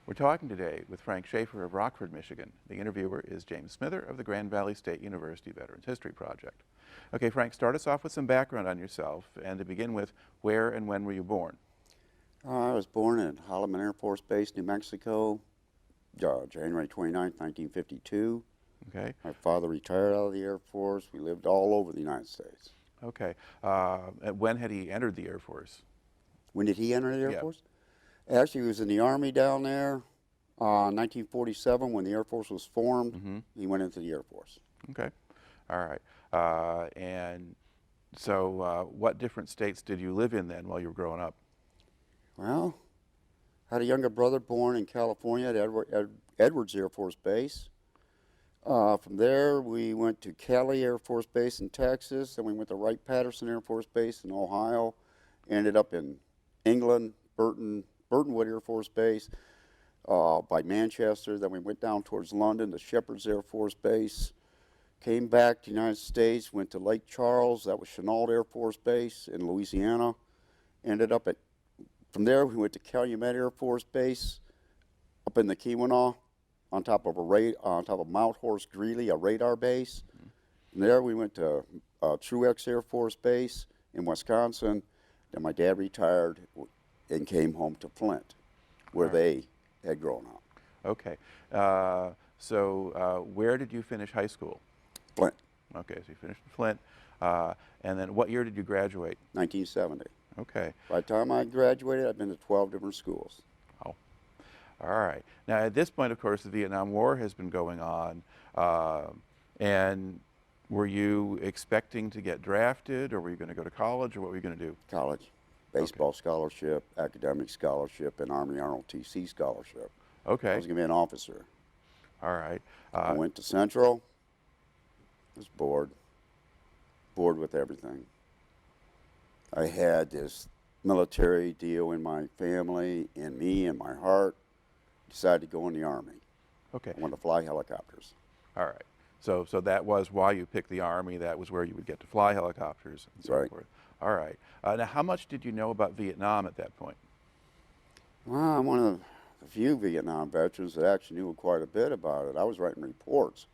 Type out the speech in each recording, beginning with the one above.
We're talking today with Frank Schaffer of Rockford, Michigan. The interviewer is James Smither of the Grand Valley State University Veterans History Project. Okay, Frank, start us off with some background on yourself, and to begin with, where and when were you born? I was born at Holloman Air Force Base, New Mexico, January 29, 1952. Okay, My father retired out of the Air Force. We lived all over the United States. okay. When had he entered the Air Force? When did he enter the Air Yeah. Force? Actually, he was in the Army down there. 1947, when the Air Force was formed, he went into the Air Force. Okay, all right. And so what different states did you live in then while you were growing up? Well, had a younger brother born in California at Edwards Air Force Base. From there, we went to Cali Air Force Base in Texas, then we went to Wright-Patterson Air Force Base in Ohio, ended up in England, Burtonwood Air Force Base by Manchester, then we went down towards London to Shepherd's Air Force Base, came back to the United States, went to Lake Charles, that was Chennault Air Force Base in Louisiana, ended up from there we went to Calumet Air Force Base up in the Keweenaw, on top of Mount Horse Greeley, a radar base. From there we went to Truex Air Force Base in Wisconsin. Then my dad retired and came home to Flint, where they had grown up. Okay. So where did you finish high school? Flint, Okay, so you finished in Flint. And then what year did you graduate? 1970. Okay. By the time I graduated, I'd been to 12 different schools. Oh, all right. Now, at this point, of course, the Vietnam War has been going on. And were you expecting to get drafted, or were you going to go to college, or what were you going to do? College, baseball scholarship, academic scholarship, and Army ROTC scholarship. I Okay. was going to be an officer. All right. I went to Central. Was bored with everything. I had this military deal in my family, in me, in my heart. Decided to go in the Army. Okay. I wanted to fly helicopters. All right. So that was why you picked the Army. That was where you would get to fly helicopters and so Right. forth. All right. Now, how much did you know about Vietnam at that point? Well, I'm one of the few Vietnam veterans that actually knew quite a bit about it. I was writing reports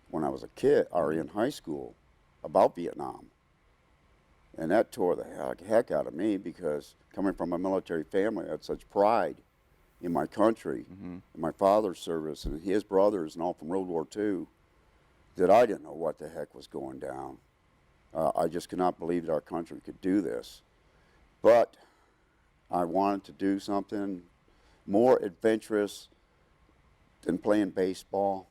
when I was a kid, or in high school, about Vietnam. And that tore the heck out of me, because coming from a military family, I had such pride in my country, in my father's service, and his brothers, and all from World War II, that I didn't know what the heck was going down. I just could not believe that our country could do this. But I wanted to do something more adventurous than playing baseball.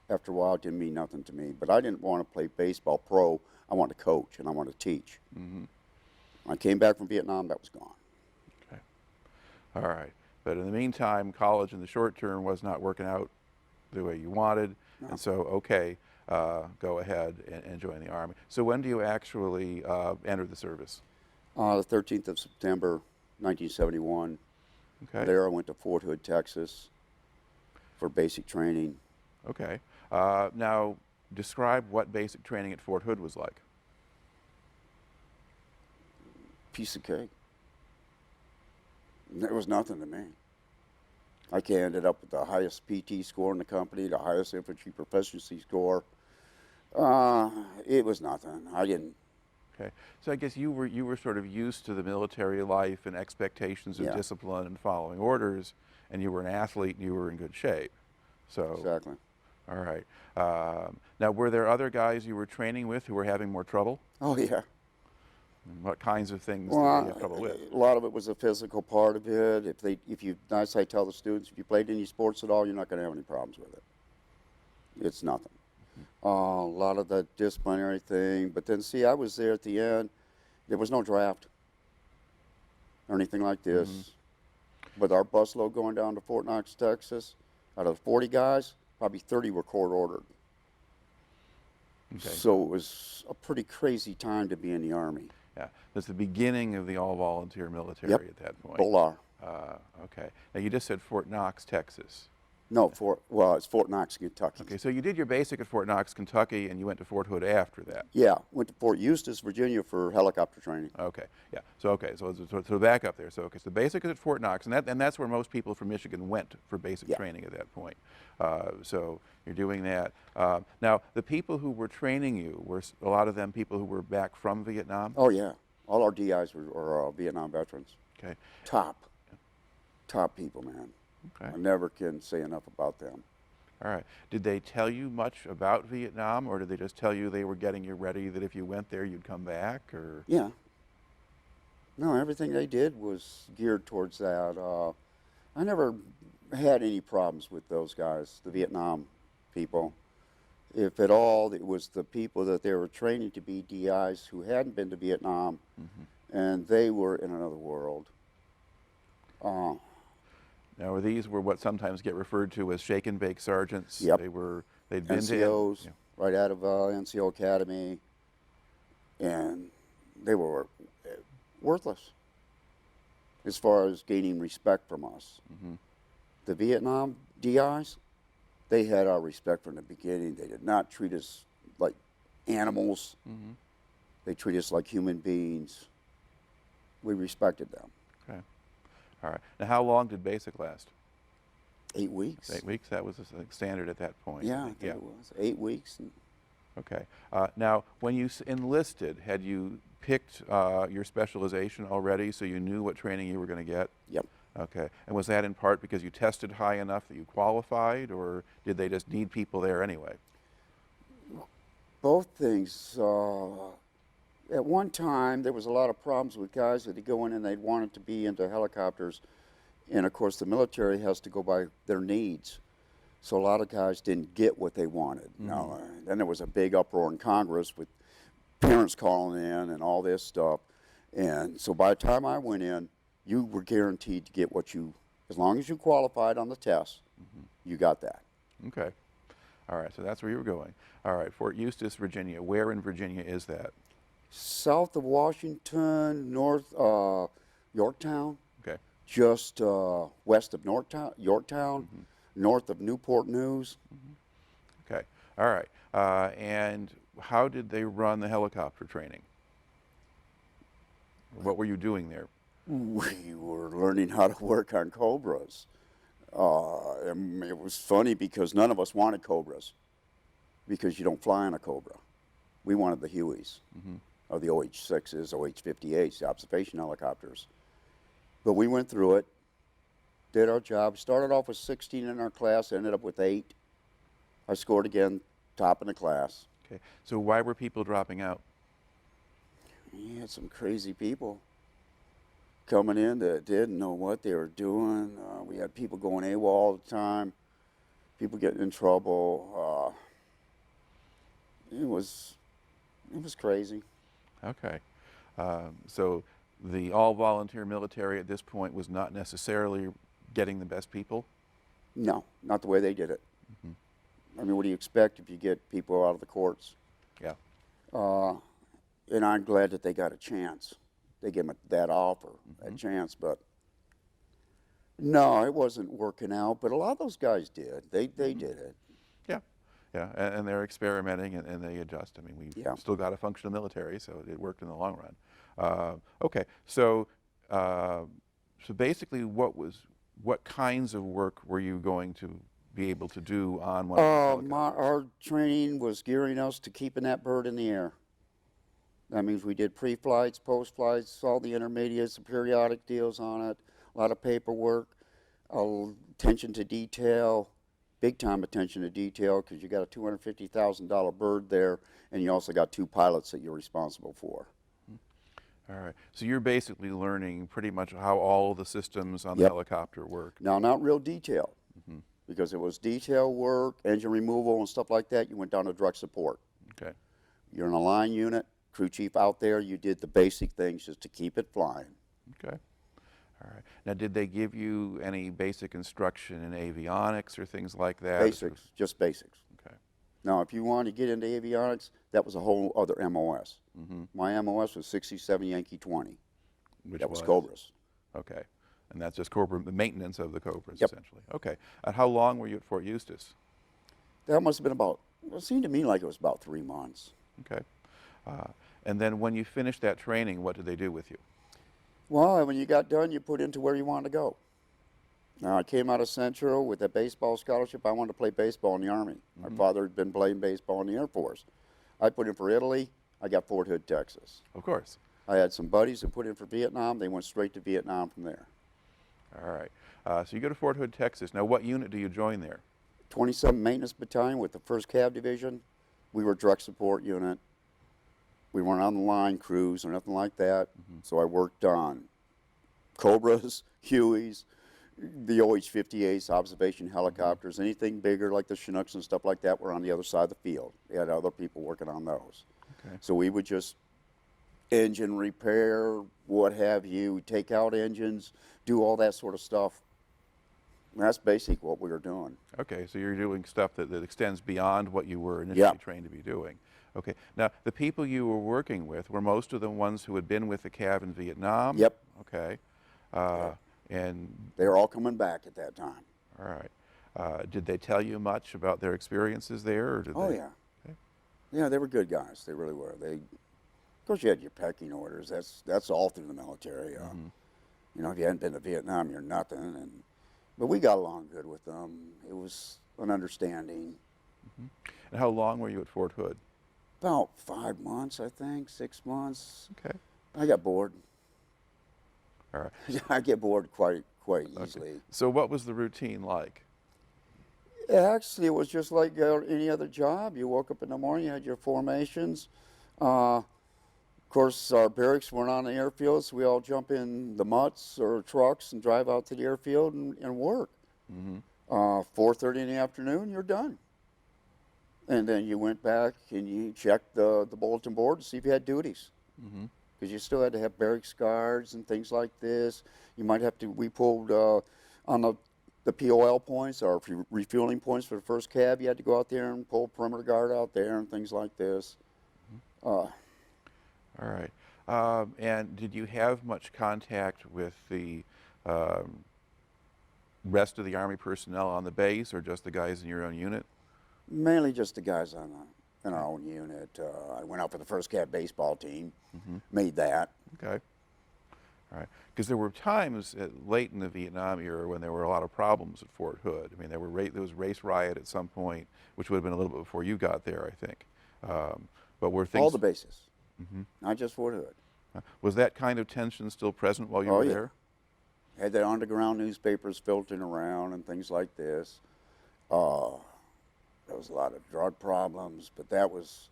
After a while, it didn't mean nothing to me. But I didn't want to play baseball pro. I wanted to coach, and I wanted to teach. When I came back from Vietnam, that was gone. Okay. All right. But in the meantime, college in the short term was not working out the way you wanted. No. And so, okay, go ahead and join the Army. So when do you actually enter the service? The 13th of September, 1971. Okay. There I went to Fort Hood, Texas for basic training. Okay. Now, describe what basic training at Fort Hood was like. Piece of cake. There was nothing to me. I ended up with the highest PT score in the company, the highest infantry proficiency score. It was nothing. I didn't. Okay. So I guess you were sort of used to the military life and expectations of Yeah. discipline and following orders, and you were an athlete and you were in good shape. So. Exactly. All right. Now, were there other guys you were training with who were having more trouble? Oh, yeah. And what kinds of things did Well, they have trouble with? a lot of it was the physical part of it. As I tell the students, if you played any sports at all, you're not going to have any problems with it. It's nothing. A lot of the disciplinary thing, but then see, I was there at the end. There was no draft or anything like this. With our busload going down to Fort Knox, Texas, out of 40 guys, probably 30 were court ordered. Okay. So it was a pretty crazy time to be in the Army. Yeah. That's the beginning of the all-volunteer military Yep. at that point. Bolar. Okay. Now, you just said Fort Knox, Texas. No, well, it's Fort Knox, Kentucky. Okay, so you did your basic at Fort Knox, Kentucky, and you went to Fort Hood after that. Yeah, went to Fort Eustis, Virginia for helicopter training. Okay, yeah. So back up there. So okay, so basic is at Fort Knox, and that's where most people from Michigan went for basic Yeah. training at that point. So you're doing that. Now, the people who were training you were a lot of them people who were back from Vietnam. Oh, yeah. All our DIs were Vietnam veterans. Okay. Top people, man. Okay. I never can say enough about them. All right. Did they tell you much about Vietnam, or did they just tell you they were getting you ready that if you went there you'd come back, or? Yeah. No, everything they did was geared towards that. I never had any problems with those guys, the Vietnam people. If at all, it was the people that they were training to be DIs who hadn't been to Vietnam, and they were in another world. Now, these were what sometimes get referred to as shake and bake sergeants. Yep. They'd been NCOs, to. right out of NCO Academy, and they were worthless as far as gaining respect from us. The Vietnam DIs, they had our respect from the beginning. They did not treat us like animals. They treated us like human beings. We respected them. Okay. All right. Now, how long did basic last? 8 weeks. 8 weeks. That was a standard at that point. Yeah, I think it was 8 weeks. Okay. Now, when you enlisted, had you picked your specialization already, so you knew what training you were going to get? Yep. Okay. And was that in part because you tested high enough that you qualified, or did they just need people there anyway? Both things. At one time, there was a lot of problems with guys that would go in and they'd wanted to be into helicopters. And of course, the military has to go by their needs. So a lot of guys didn't get what they wanted. Now, then there was a big uproar in Congress with parents calling in and all this stuff. And so by the time I went in, you were guaranteed to get what you, as long as you qualified on the test, you got that. Okay. All right. So that's where you were going. All right. Fort Eustis, Virginia. Where in Virginia is that? South of Washington, north Yorktown. Okay. Just west of Yorktown, north of Newport News. Okay. All right. And how did they run the helicopter training? What were you doing there? We were learning how to work on Cobras. And it was funny because none of us wanted Cobras because you don't fly on a Cobra. We wanted the Hueys, or the OH-6s, OH-58s, the observation helicopters. But we went through it, did our job, started off with 16 in our class, ended up with 8. I scored again, top in the class. Okay. So why were people dropping out? We had some crazy people coming in that didn't know what they were doing. We had people going AWOL all the time, people getting in trouble. It was crazy. Okay. So the all-volunteer military at this point was not necessarily getting the best people? No, not the way they did it. I mean, what do you expect if you get people out of the courts? Yeah. And I'm glad that they got a chance. They gave them that offer, that chance, but no, it wasn't working out. But a lot of those guys did. They did it. Yeah. Yeah. And they're experimenting and they adjust. I mean, we've still got a functional military, so it worked in the long run. Okay. So basically, what kinds of work were you going to be able to do on one of the helicopters? Our training was gearing us to keeping that bird in the air. That means we did pre-flights, post-flights, all the intermediates, the periodic deals on it, a lot of paperwork, attention to detail, big-time attention to detail, because you got a $250,000 bird there, and you also got 2 pilots that you're responsible for. All right. So you're basically learning pretty much how all the systems on the helicopter work. Now, not real detail, because it was detail work, engine removal and stuff like that. You went down to direct support. Okay. You're in a line unit, crew chief out there. You did the basic things just to keep it flying. Okay. All right. Now, did they give you any basic instruction in avionics or things like that? Basics, just basics. Okay. Now, if you wanted to get into avionics, that was a whole other MOS. My MOS was 67 Yankee 20. Which that was Cobras. Okay. And that's just Cobra, the maintenance of the Cobras, Yep. essentially. Okay. And how long were you at Fort Eustis? That must have been about, well, it seemed to me like it was about 3 months. Okay. And then when you finished that training, what did they do with you? Well, when you got done, you put into where you wanted to go. Now, I came out of Central with a baseball scholarship. I wanted to play baseball in the Army. My father had been playing baseball in the Air Force. I put in for Italy. I got Fort Hood, Texas. Of course. I had some buddies that put in for Vietnam. They went straight to Vietnam from there. All right. So you go to Fort Hood, Texas. Now, what unit do you join there? 27 Maintenance Battalion with the 1st Cav Division. We were direct support unit. We weren't on the line crews or nothing like that. So I worked on Cobras, Hueys, the OH-58s, observation helicopters, anything bigger like the Chinooks and stuff like that were on the other side of the field. They had other people working on those. Okay. So we would just engine repair, what have you, take out engines, do all that sort of stuff. And that's basically what we were doing. Okay, so you're doing stuff that extends beyond what you were initially Yeah. trained to be doing. Okay. Now, the people you were working with, were most of the ones who had been with the CAV in Vietnam? Yep. Okay. And, They were all coming back at that time. all right. Did they tell you much about their experiences there? Or did Oh, they? yeah. Okay. Yeah, they were good guys. They really were. Of course, you had your pecking orders. That's all through the military. You know, if you hadn't been to Vietnam, you're nothing. But we got along good with them. It was an understanding. And how long were you at Fort Hood? About 5 months, I think, 6 months. Okay. I got bored. All right. I get bored quite Okay. easily. So what was the routine like? Actually, it was just like any other job. You woke up in the morning, you had your formations. Of course, our barracks weren't on the airfield, so we all jump in the mutts or trucks and drive out to the airfield and work. 4:30 in the afternoon, you're done. And then you went back and you checked the bulletin board to see if you had duties. Because you still had to have barracks guards and things like this. You might have to, we pulled on the POL points or refueling points for the 1st Cav, you had to go out there and pull perimeter guard out there and things like this. All right. And did you have much contact with the rest of the Army personnel on the base, or just the guys in your own unit? Mainly just the guys in our own unit. I went out for the 1st Cav baseball team, made that. Okay. All right. Because there were times late in the Vietnam era when there were a lot of problems at Fort Hood. I mean, there was race riot at some point, which would have been a little bit before you got there, I think. But were things... All the bases, not just Fort Hood. Was that kind of tension still present while you Oh, were yeah. there? Had the underground newspapers filtering around and things like this. There was a lot of drug problems, but that was,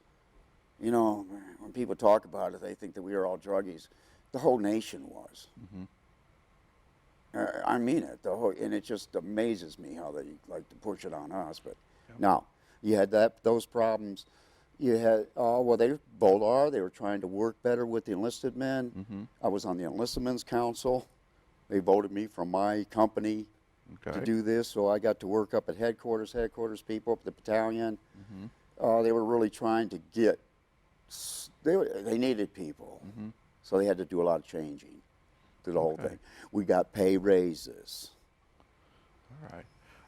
you know, when people talk about it, they think that we are all druggies. The whole nation was. I mean it. And it just amazes me how they like to push it on us. But now, you had those problems. You had, well, they were trying to work better with the enlisted men. I was on the enlisted men's council. They voted me from my company to do this, so I got to work up at headquarters people, up at the battalion. They were really trying to get, they needed people, so they had to do a lot of changing through the whole thing. We got pay raises. All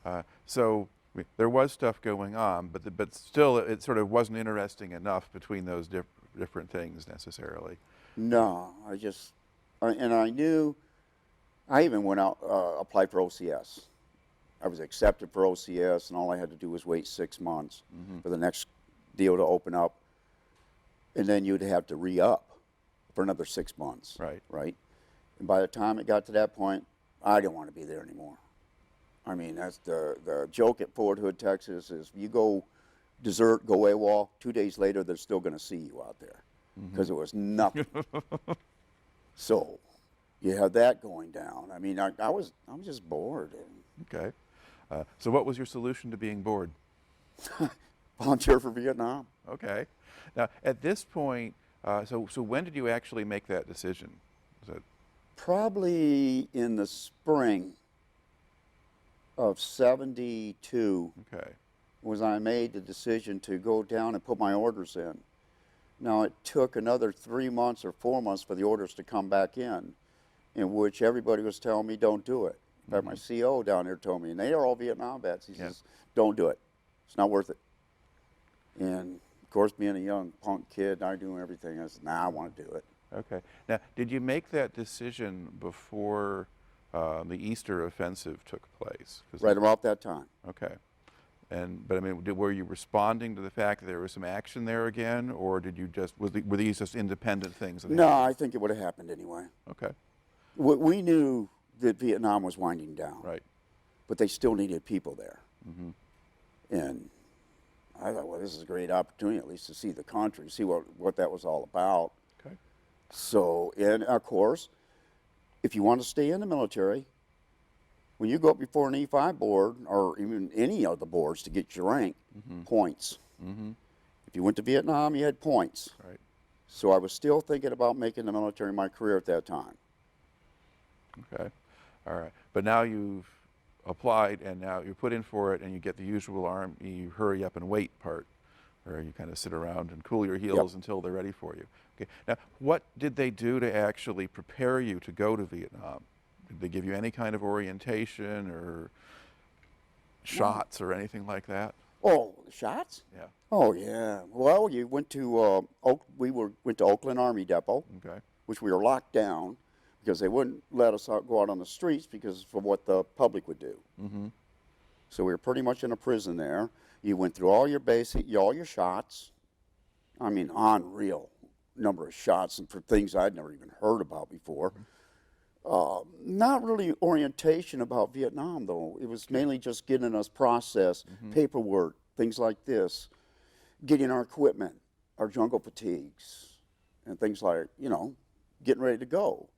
right. So I mean, there was stuff going on, but still it sort of wasn't interesting enough between those different things necessarily. No, and I knew, I even went out, applied for OCS. I was accepted for OCS, and all I had to do was wait 6 months for the next deal to open up. And then you'd have to re-up for another 6 months. Right. And by the time it got to that point, I didn't want to be there anymore. I mean, that's the joke at Fort Hood, Texas, is you go desert, go AWOL, 2 days later, they're still going to see you out there because it was nothing. So you have that going down. I mean, I was just bored. Okay. So what was your solution to being bored? Volunteer for Vietnam. Okay. Now, at this point, so when did you actually make that decision? Was it... Probably in the spring of '72 was I made the decision to go down and put my orders in. Now, it took another 3 months or 4 months for the orders to come back in. in which everybody was telling me don't do it. In fact, my CO down there told me, and they are all Vietnam vets, he says, don't do it. It's not worth it. And of course, being a young punk kid, I doing everything, I said, nah, I want to do it. Okay. Now, did you make that decision before the Easter offensive took place? Right about that time. Okay. But I mean, were you responding to the fact that there was some action there again, or did you just, were these just independent things? No, I think it would have happened anyway. Okay. We knew that Vietnam was winding down. Right. But they still needed people there. And I thought, well, this is a great opportunity at least to see the country, see what that was all about. Okay. So, and of course, if you want to stay in the military, when you go up before an E5 board, or even any of the boards to get your rank, points. If you went to Vietnam, you had points. Right. So I was still thinking about making the military my career at that time. Okay. All right. But now you've applied, and now you're put in for it, and you get the usual Army hurry up and wait part, where you kind of sit around and cool your heels until they're ready for you. Okay. Now, what did they do to actually prepare you to go to Vietnam? Did they give you any kind of orientation or shots or anything like that? Oh, shots? Yeah. Oh, yeah. Well, you went to went to Oakland Army Depot, Okay. which we were locked down because they wouldn't let us go out on the streets because of what the public would do. So we were pretty much in a prison there. You went through all your shots. I mean, unreal number of shots, and for things I'd never even heard about before. Not really orientation about Vietnam, though. It was mainly just getting us processed, paperwork, things like this, getting our equipment, our jungle fatigues, and things like, getting ready to go.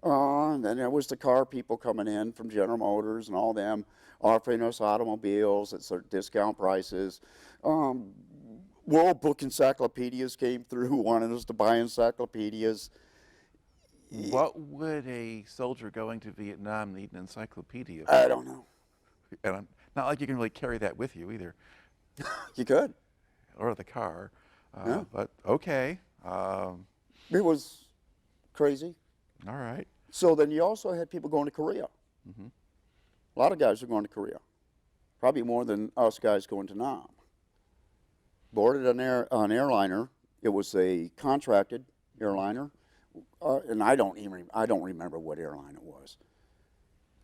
And then there was the car people coming in from General Motors and all them, offering us automobiles at certain discount prices. World Book encyclopedias came through, wanted us to buy encyclopedias. What would a soldier going to Vietnam need an encyclopedia for? I don't know. And not like you can really carry that with you either. You could. Or the car. Yeah. But okay. It was crazy. All right. So then you also had people going to Korea. A lot of guys are going to Korea. Probably more than us guys going to Nam. Boarded an airliner. It was a contracted airliner. And I don't remember what airline it was.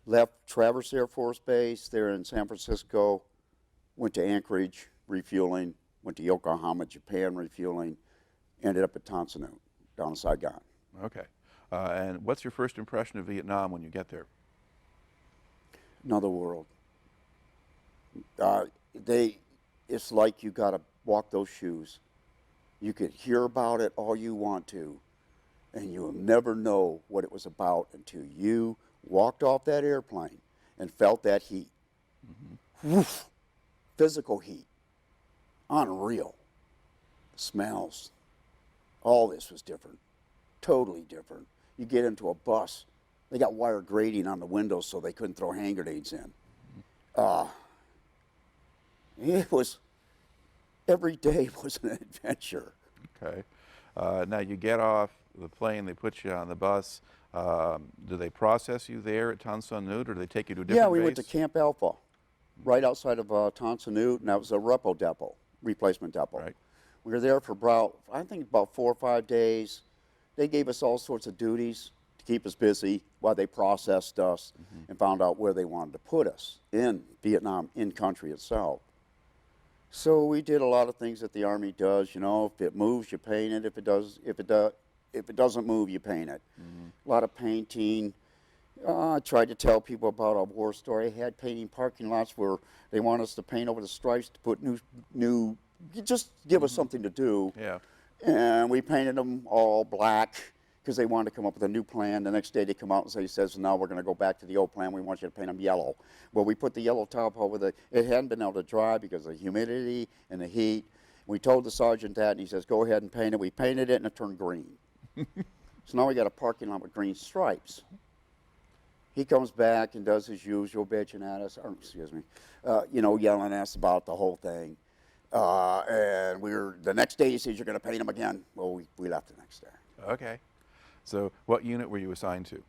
Left Traverse Air Force Base there in San Francisco, went to Anchorage refueling, went to Yokohama, Japan refueling, ended up at Tan Son Nhut, down in Saigon. Okay. And what's your first impression of Vietnam when you get there? Another world. It's like you got to walk those shoes. You could hear about it all you want to, and you'll never know what it was about until you walked off that airplane and felt that heat. Woof. Physical heat. Unreal. Smells. All this was different. Totally different. You get into a bus. They got wire grating on the windows so they couldn't throw hand grenades in. It was, every day was an adventure. Okay. Now you get off the plane, they put you on the bus. Do they process you there at Tan Son Nhut, or do they take you to a different Yeah, we base? went to Camp Alpha, right outside of Tan Son Nhut, and that was a repo depot, replacement depot. Right. We were there for about 4 or 5 days. They gave us all sorts of duties to keep us busy while they processed us and found out where they wanted to put us in Vietnam, in country itself. So we did a lot of things that the Army does. If it moves, you paint it. If it doesn't move, you paint it. A lot of painting. I tried to tell people about a war story. I had painting parking lots where they want us to paint over the stripes to put new just give us something to do. Yeah. And we painted them all black because they wanted to come up with a new plan. The next day they come out and says, now we're going to go back to the old plan. We want you to paint them yellow. Well, we put the yellow top over it hadn't been able to dry because of the humidity and the heat. We told the sergeant that, and he says, go ahead and paint it. We painted it, and it turned green. So now we got a parking lot with green stripes. He comes back and does his usual bitching at us, yelling at us about the whole thing. And the next day he says, you're going to paint them again. Well, we left the next day. Okay. So what unit were you assigned to?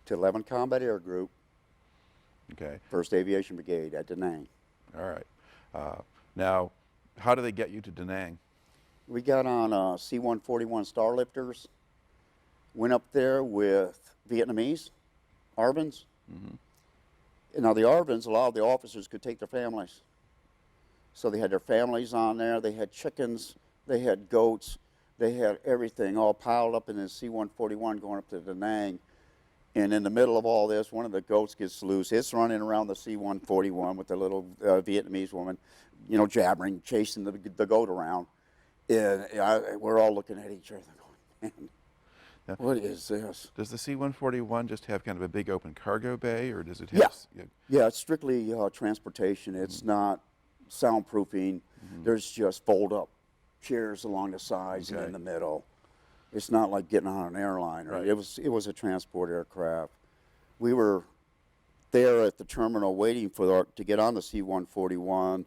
to 11th Combat Air Group, Okay. 1st Aviation Brigade at Da Nang. All right. Now, how do they get you to Da Nang? We got on C-141 Starlifters, went up there with Vietnamese, ARVNs. And now the ARVNs, a lot of the officers could take their families. So they had their families on there, they had chickens, they had goats, they had everything all piled up in the C-141 going up to Da Nang. And in the middle of all this, one of the goats gets loose. It's running around the C-141 with the little Vietnamese woman, you know, jabbering, chasing the goat around. And we're all looking at each other going, man, Now, what is this? does the C-141 just have kind of a big open cargo bay, or does it Yeah. have... Yeah, it's strictly transportation. It's not soundproofing. There's just fold-up chairs along the sides and Okay. in the middle. It's not like getting on an airliner. Right. It was a transport aircraft. We were there at the terminal waiting for to get on the C-141.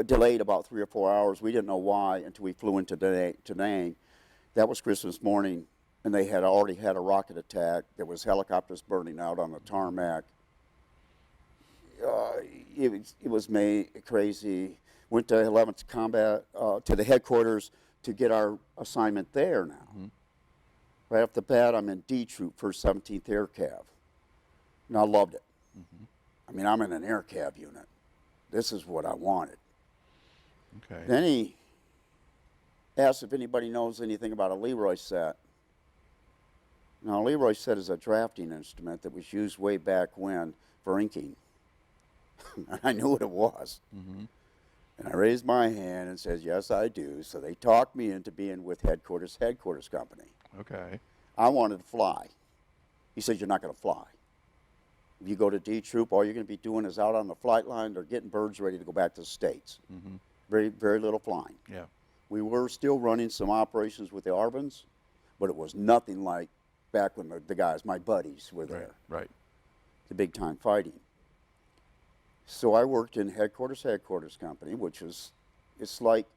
Delayed about 3 or 4 hours. We didn't know why until we flew into Da Nang. That was Christmas morning, and they had already had a rocket attack. There was helicopters burning out on the tarmac. It was crazy. Went to 11th Combat, to the headquarters to get our assignment there now. Right off the bat, I'm in D Troop, 1st 17th Air Cav. And I loved it. I mean, I'm in an air cav unit. This is what I wanted. Okay. Then he asked if anybody knows anything about a Leroy set. Now, a Leroy set is a drafting instrument that was used way back when for inking. I knew what it was. And I raised my hand and said, yes, I do. So they talked me into being with headquarters company. Okay. I wanted to fly. He said, you're not going to fly. If you go to D Troop, all you're going to be doing is out on the flight line or getting birds ready to go back to the States. Very, very little flying. Yeah. We were still running some operations with the ARVNs, but it was nothing like back when the guys, my buddies, were there. Right. The big time fighting. So I worked in headquarters company, which is, it's like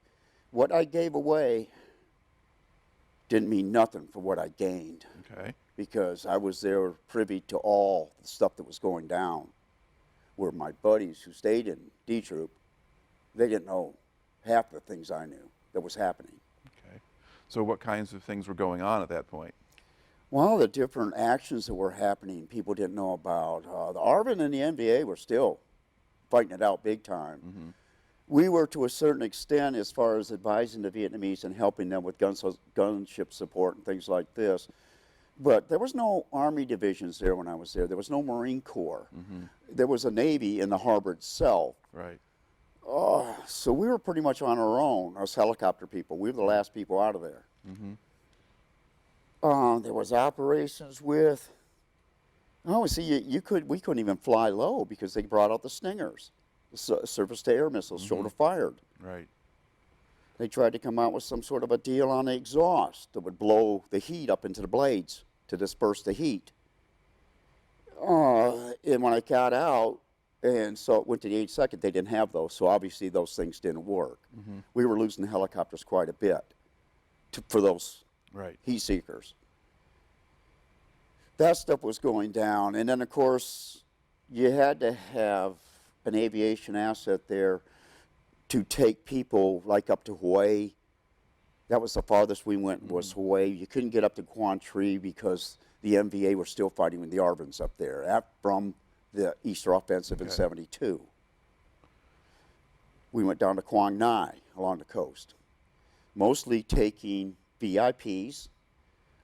what I gave away didn't mean nothing for what I gained. Okay. Because I was there privy to all the stuff that was going down. Where my buddies who stayed in D Troop, they didn't know half the things I knew that was happening. Okay. So what kinds of things were going on at that point? Well, the different actions that were happening, people didn't know about. The ARVN and the NVA were still fighting it out big time. We were, to a certain extent, as far as advising the Vietnamese and helping them with gunship support and things like this. But there was no Army divisions there when I was there. There was no Marine Corps. There was a Navy in the harbor itself. Right. So we were pretty much on our own, us helicopter people. We were the last people out of there. There was operations with, see, we couldn't even fly low because they brought out the Stingers, the surface-to-air missiles, shoulder-fired. Right. They tried to come out with some sort of a deal on the exhaust that would blow the heat up into the blades to disperse the heat. And when I got out, and so it went to the 82nd, they didn't have those, so obviously those things didn't work. We were losing the helicopters quite a bit for those heat seekers. That stuff was going down, and then of course you had to have an aviation asset there to take people like up to Hawaii. That was the farthest we went, was Hawaii. You couldn't get up to Quan Tri because the MVA were still fighting with the ARVNs up there from the Easter Offensive in '72. We went down to Quang Ngai along the coast, mostly taking VIPs,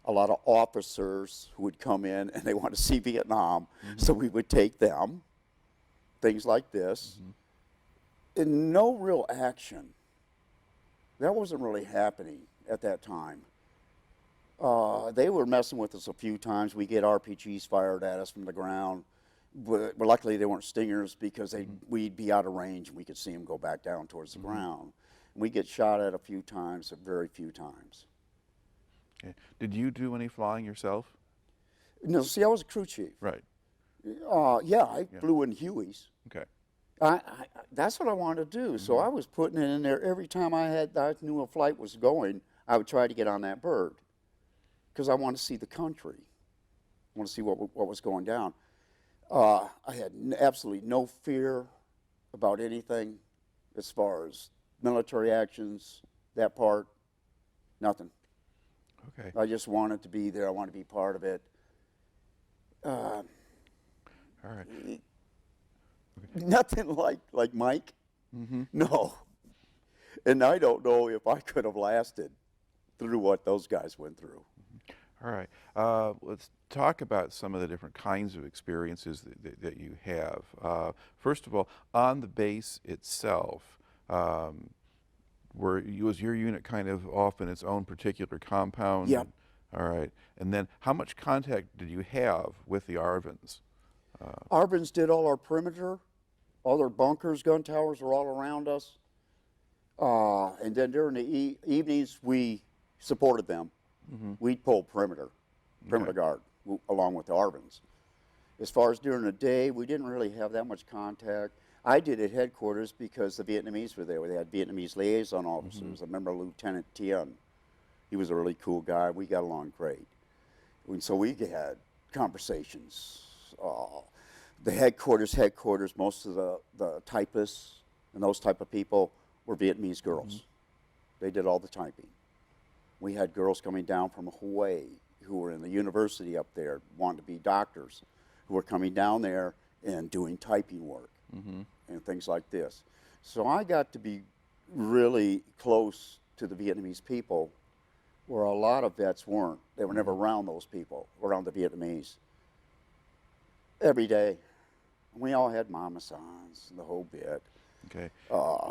a lot of officers who would come in and they wanted to see Vietnam, so we would take them, things like this. And no real action. That wasn't really happening at that time. They were messing with us a few times. We get RPGs fired at us from the ground. But luckily they weren't Stingers because we'd be out of range and we could see them go back down towards the ground. And we get shot at a few times, very few times. Okay. Did you do any flying yourself? No, see, I was a crew chief. Right. Yeah, I flew in Hueys. Okay. That's what I wanted to do. So I was putting it in there every time I knew a flight was going. I would try to get on that bird because I wanted to see the country. want to see what was going down. I had absolutely no fear about anything as far as military actions, that part, nothing. Okay. I just wanted to be there. I wanted to be part of it. All right. Nothing like Mike. Mm-hmm. No. And I don't know if I could have lasted through what those guys went through. All right. Let's talk about some of the different kinds of experiences that you have. First of all, on the base itself, was your unit kind of off in its own particular compound? Yep. All right. And then how much contact did you have with the Arvins? Arbins did all our perimeter, all their bunkers, gun towers were all around us. And then during the evenings, we supported them. Mm-hmm. We'd pull perimeter guard, along with the Arvins. As far as during the day, we didn't really have that much contact. I did at headquarters because the Vietnamese were there. They had Vietnamese liaison officers. Mm-hmm. I remember Lieutenant Tien. He was a really cool guy. We got along great. And so we had conversations. The headquarters, most of the typists and those type of people were Vietnamese girls. Mm-hmm. They did all the typing. We had girls coming down from Hawaii who were in the university up there, wanting to be doctors, who were coming down there and doing typing work. Mm-hmm. And things like this. So I got to be really close to the Vietnamese people where a lot of vets weren't. They were never around those people, around the Vietnamese. Every day. We all had mama sons, the whole bit. Okay.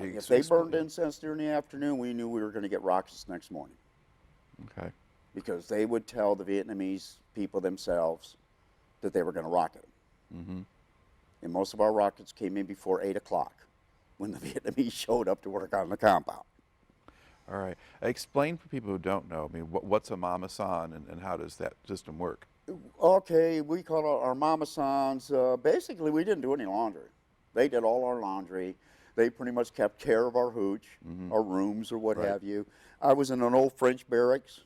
If they burned incense during the afternoon, we knew we were going to get rockets next morning. Okay. Because they would tell the Vietnamese people themselves that they were going to rocket them. Mm-hmm. And most of our rockets came in before 8 o'clock when the Vietnamese showed up to work on the compound. All right. Explain for people who don't know, I mean, what's a mama san and how does that system work? Okay, we call our mama sons. Basically, we didn't do any laundry. They did all our laundry. They pretty much kept care of our hooch, mm-hmm. our rooms or what have you. I was in an old French barracks,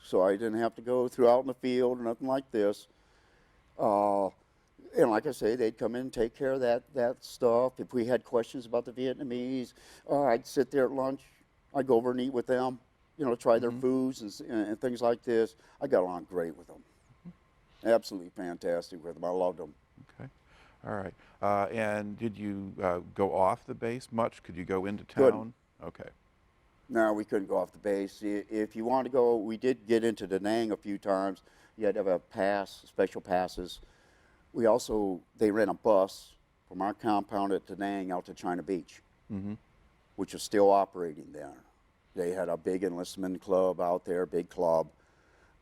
so I didn't have to go throughout in the field or nothing like this. And like I say, they'd come in and take care of that stuff. If we had questions about the Vietnamese, I'd sit there at lunch. I'd go over and eat with them, try their foods and things like this. I got along great with them. Mm-hmm. Absolutely fantastic with them. I loved them. Okay. All right. And did you go off the base much? Could you go into town? Couldn't. Okay. No, we couldn't go off the base. If you wanted to go, we did get into Da Nang a few times. You had to have a pass, special passes. They ran a bus from our compound at Da Nang out to China Beach, mm-hmm. which is still operating there. They had a big enlistment club out there, big club.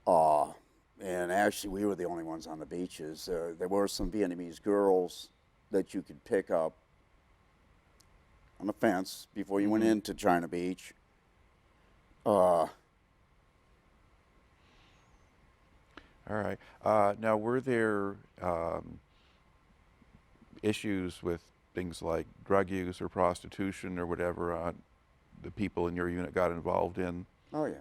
And actually, we were the only ones on the beaches. There were some Vietnamese girls that you could pick up on the fence before you went into China Beach. All right. Now, were there issues with things like drug use or prostitution or whatever the people in your unit got involved in? Oh, yeah.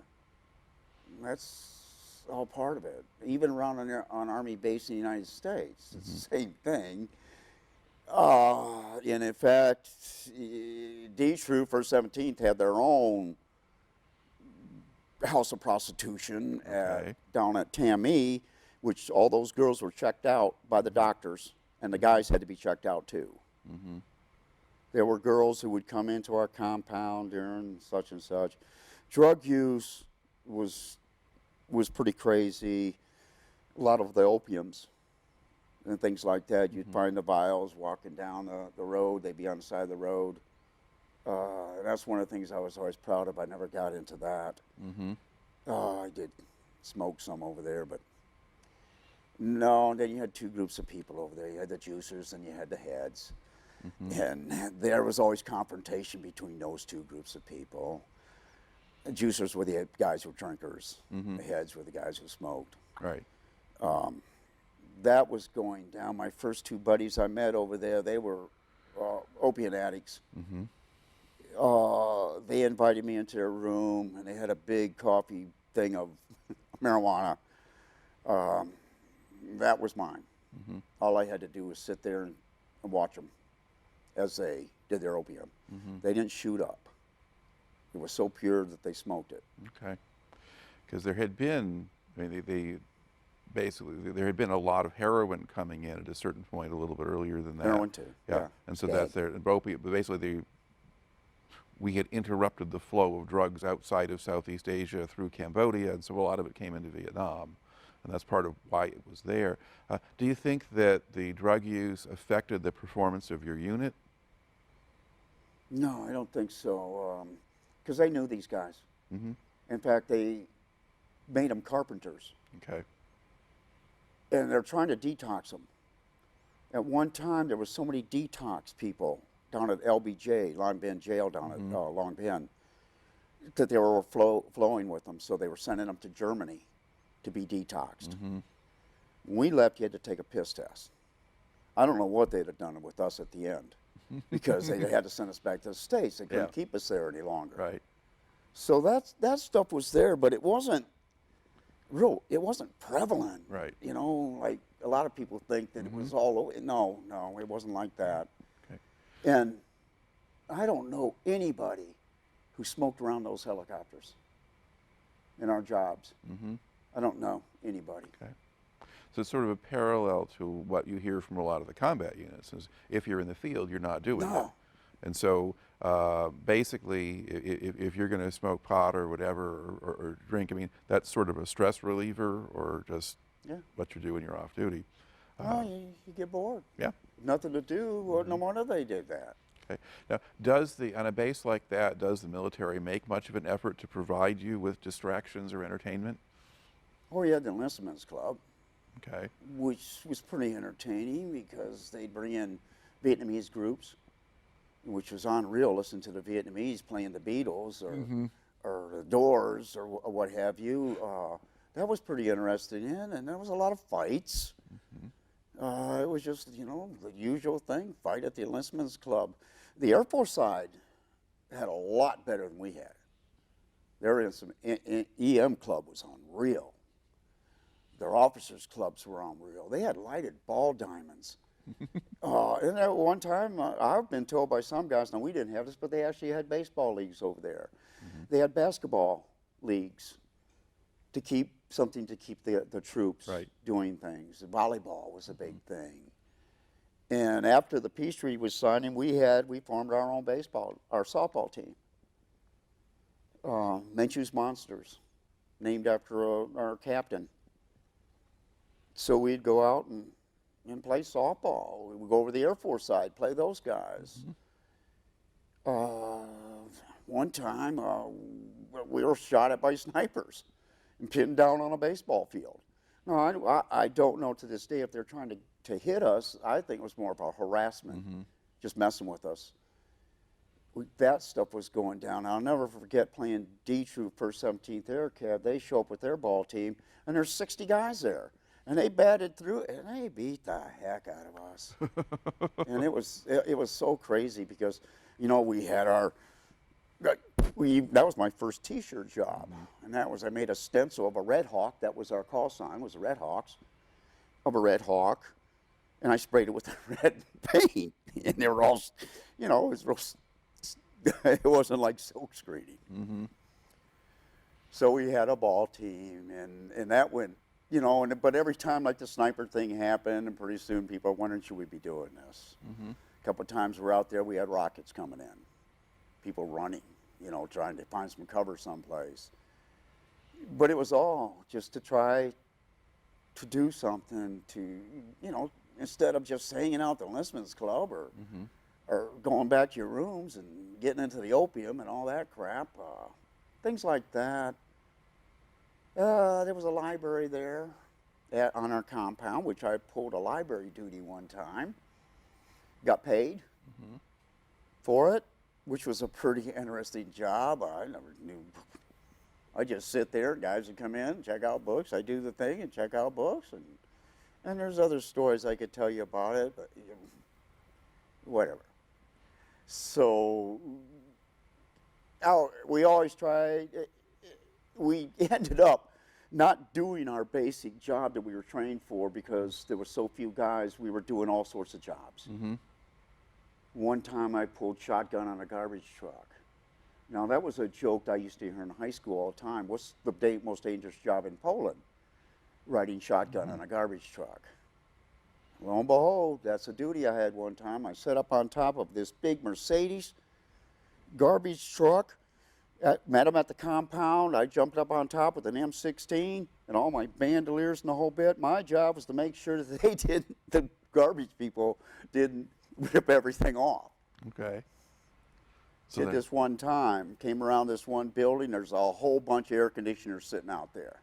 That's all part of it. Even around on Army base in the United States, it's the same thing. And in fact, D Troop, 1st 17th, had their own house of prostitution down at Tammy, which all those girls were checked out by the doctors, and the guys had to be checked out too. Mm-hmm. There were girls who would come into our compound during such and such. Drug use was pretty crazy. A lot of the opiums and things like that. You'd find the vials walking down the road. They'd be on the side of the road. And that's one of the things I was always proud of. I never got into that. Mm-hmm. I did smoke some over there, but no. And then you had two groups of people over there. You had the juicers and you had the heads. Mm-hmm. And there was always confrontation between those two groups of people. The juicers were the guys who were drinkers. Mm-hmm. The heads were the guys who smoked. Right. That was going down. My first two buddies I met over there, they were opiate addicts. Mm-hmm. They invited me into their room, and they had a big coffee thing of marijuana. that was mine. All I had to do was sit there and watch them as they did their opium. They didn't shoot up. It was so pure that they smoked it. Okay. Because there had been, I mean, basically, there had been a lot of heroin coming in at a certain point, a little bit earlier than that. Heroin too. Yeah. And so Yeah. that's there. And opiate, but basically, we had interrupted the flow of drugs outside of Southeast Asia through Cambodia, and so a lot of it came into Vietnam, and that's part of why it was there. Do you think that the drug use affected the performance of your unit? No, I don't think so. Because they knew these guys. In fact, they made them carpenters. Okay. And they're trying to detox them. At one time, there was so many detox people down at LBJ, Long Bend Jail down at Long Bend, that they were flowing with them. So they were sending them to Germany to be detoxed. When we left, you had to take a piss test. I don't know what they'd have done with us at the end, because they had to send us back to the States. They couldn't keep us there any longer. Right. So that stuff was there, but it wasn't real. It wasn't prevalent. Right. You know, like a lot of people think that it was all over. No, it wasn't like that. Okay. And I don't know anybody who smoked around those helicopters in our jobs. I don't know anybody. Okay. So it's sort of a parallel to what you hear from a lot of the combat units is if you're in the field, you're not doing it. And so basically, if you're going to smoke pot or whatever or drink, I mean, that's sort of a stress reliever or just what you do when you're off duty. Oh, you get bored. Yeah. Nothing to do. Well, no wonder they did that. Okay. Now, on a base like that, does the military make much of an effort to provide you with distractions or entertainment? Oh, you had the enlistments club. Okay. Which was pretty entertaining because they'd bring in Vietnamese groups, which was unreal. Listen to the Vietnamese playing the Beatles or the Doors or what have you. That was pretty interesting, and there was a lot of fights. It was just, you know, the usual thing, fight at the enlistments club. The Air Force side had a lot better than we had. Their EM club was unreal. Their officers' clubs were unreal. They had lighted ball diamonds. And at one time, I've been told by some guys, now we didn't have this, but they actually had baseball leagues over there. They had basketball leagues to keep the troops doing things. Volleyball was a big thing. And after the peace treaty was signed, we formed our own our softball team. Menchu's Monsters, named after our captain. So we'd go out and play softball. We would go over the Air Force side, play those guys. One time, we were shot at by snipers and pinned down on a baseball field. No, I don't know to this day if they're trying to hit us. I think it was more of a harassment, just messing with us. That stuff was going down. I'll never forget playing D Troop 1st 17th Air Cav. They show up with their ball team, and there's 60 guys there. And they batted through, and they beat the heck out of us. And it was so crazy because, you know, we had that was my first T-shirt job, and I made a stencil of a Red Hawk. That was our call sign, was the Red Hawks, of a Red Hawk, and I sprayed it with red paint, and they were all, you know, it wasn't like silk screening. So we had a ball team, and that went. You know, but every time like the sniper thing happened, and pretty soon people are wondering, should we be doing this? A couple of times we're out there, we had rockets coming in, people running, you know, trying to find some cover someplace. But it was all just to try to do something to, you know, instead of just hanging out at the enlistments club or going back to your rooms and getting into the opium and all that crap, things like that. There was a library there on our compound, which I pulled a library duty one time. Got paid for it, which was a pretty interesting job. I never knew. I just sit there, guys would come in, check out books. I do the thing and check out books. And there's other stories I could tell you about it, but you know, whatever. So we always tried. We ended up not doing our basic job that we were trained for because there were so few guys. We were doing all sorts of jobs. Mm-hmm. One time I pulled shotgun on a garbage truck. Now that was a joke I used to hear in high school all the time. What's the most dangerous job in Poland? Riding shotgun on a garbage truck. Lo and behold, that's a duty I had one time. I sat up on top of this big Mercedes garbage truck. Met him at the compound. I jumped up on top with an M16 and all my bandoliers and the whole bit. My job was to make sure that the garbage people didn't rip everything off. Okay. So did this one time, came around this one building, there's a whole bunch of air conditioners sitting out there.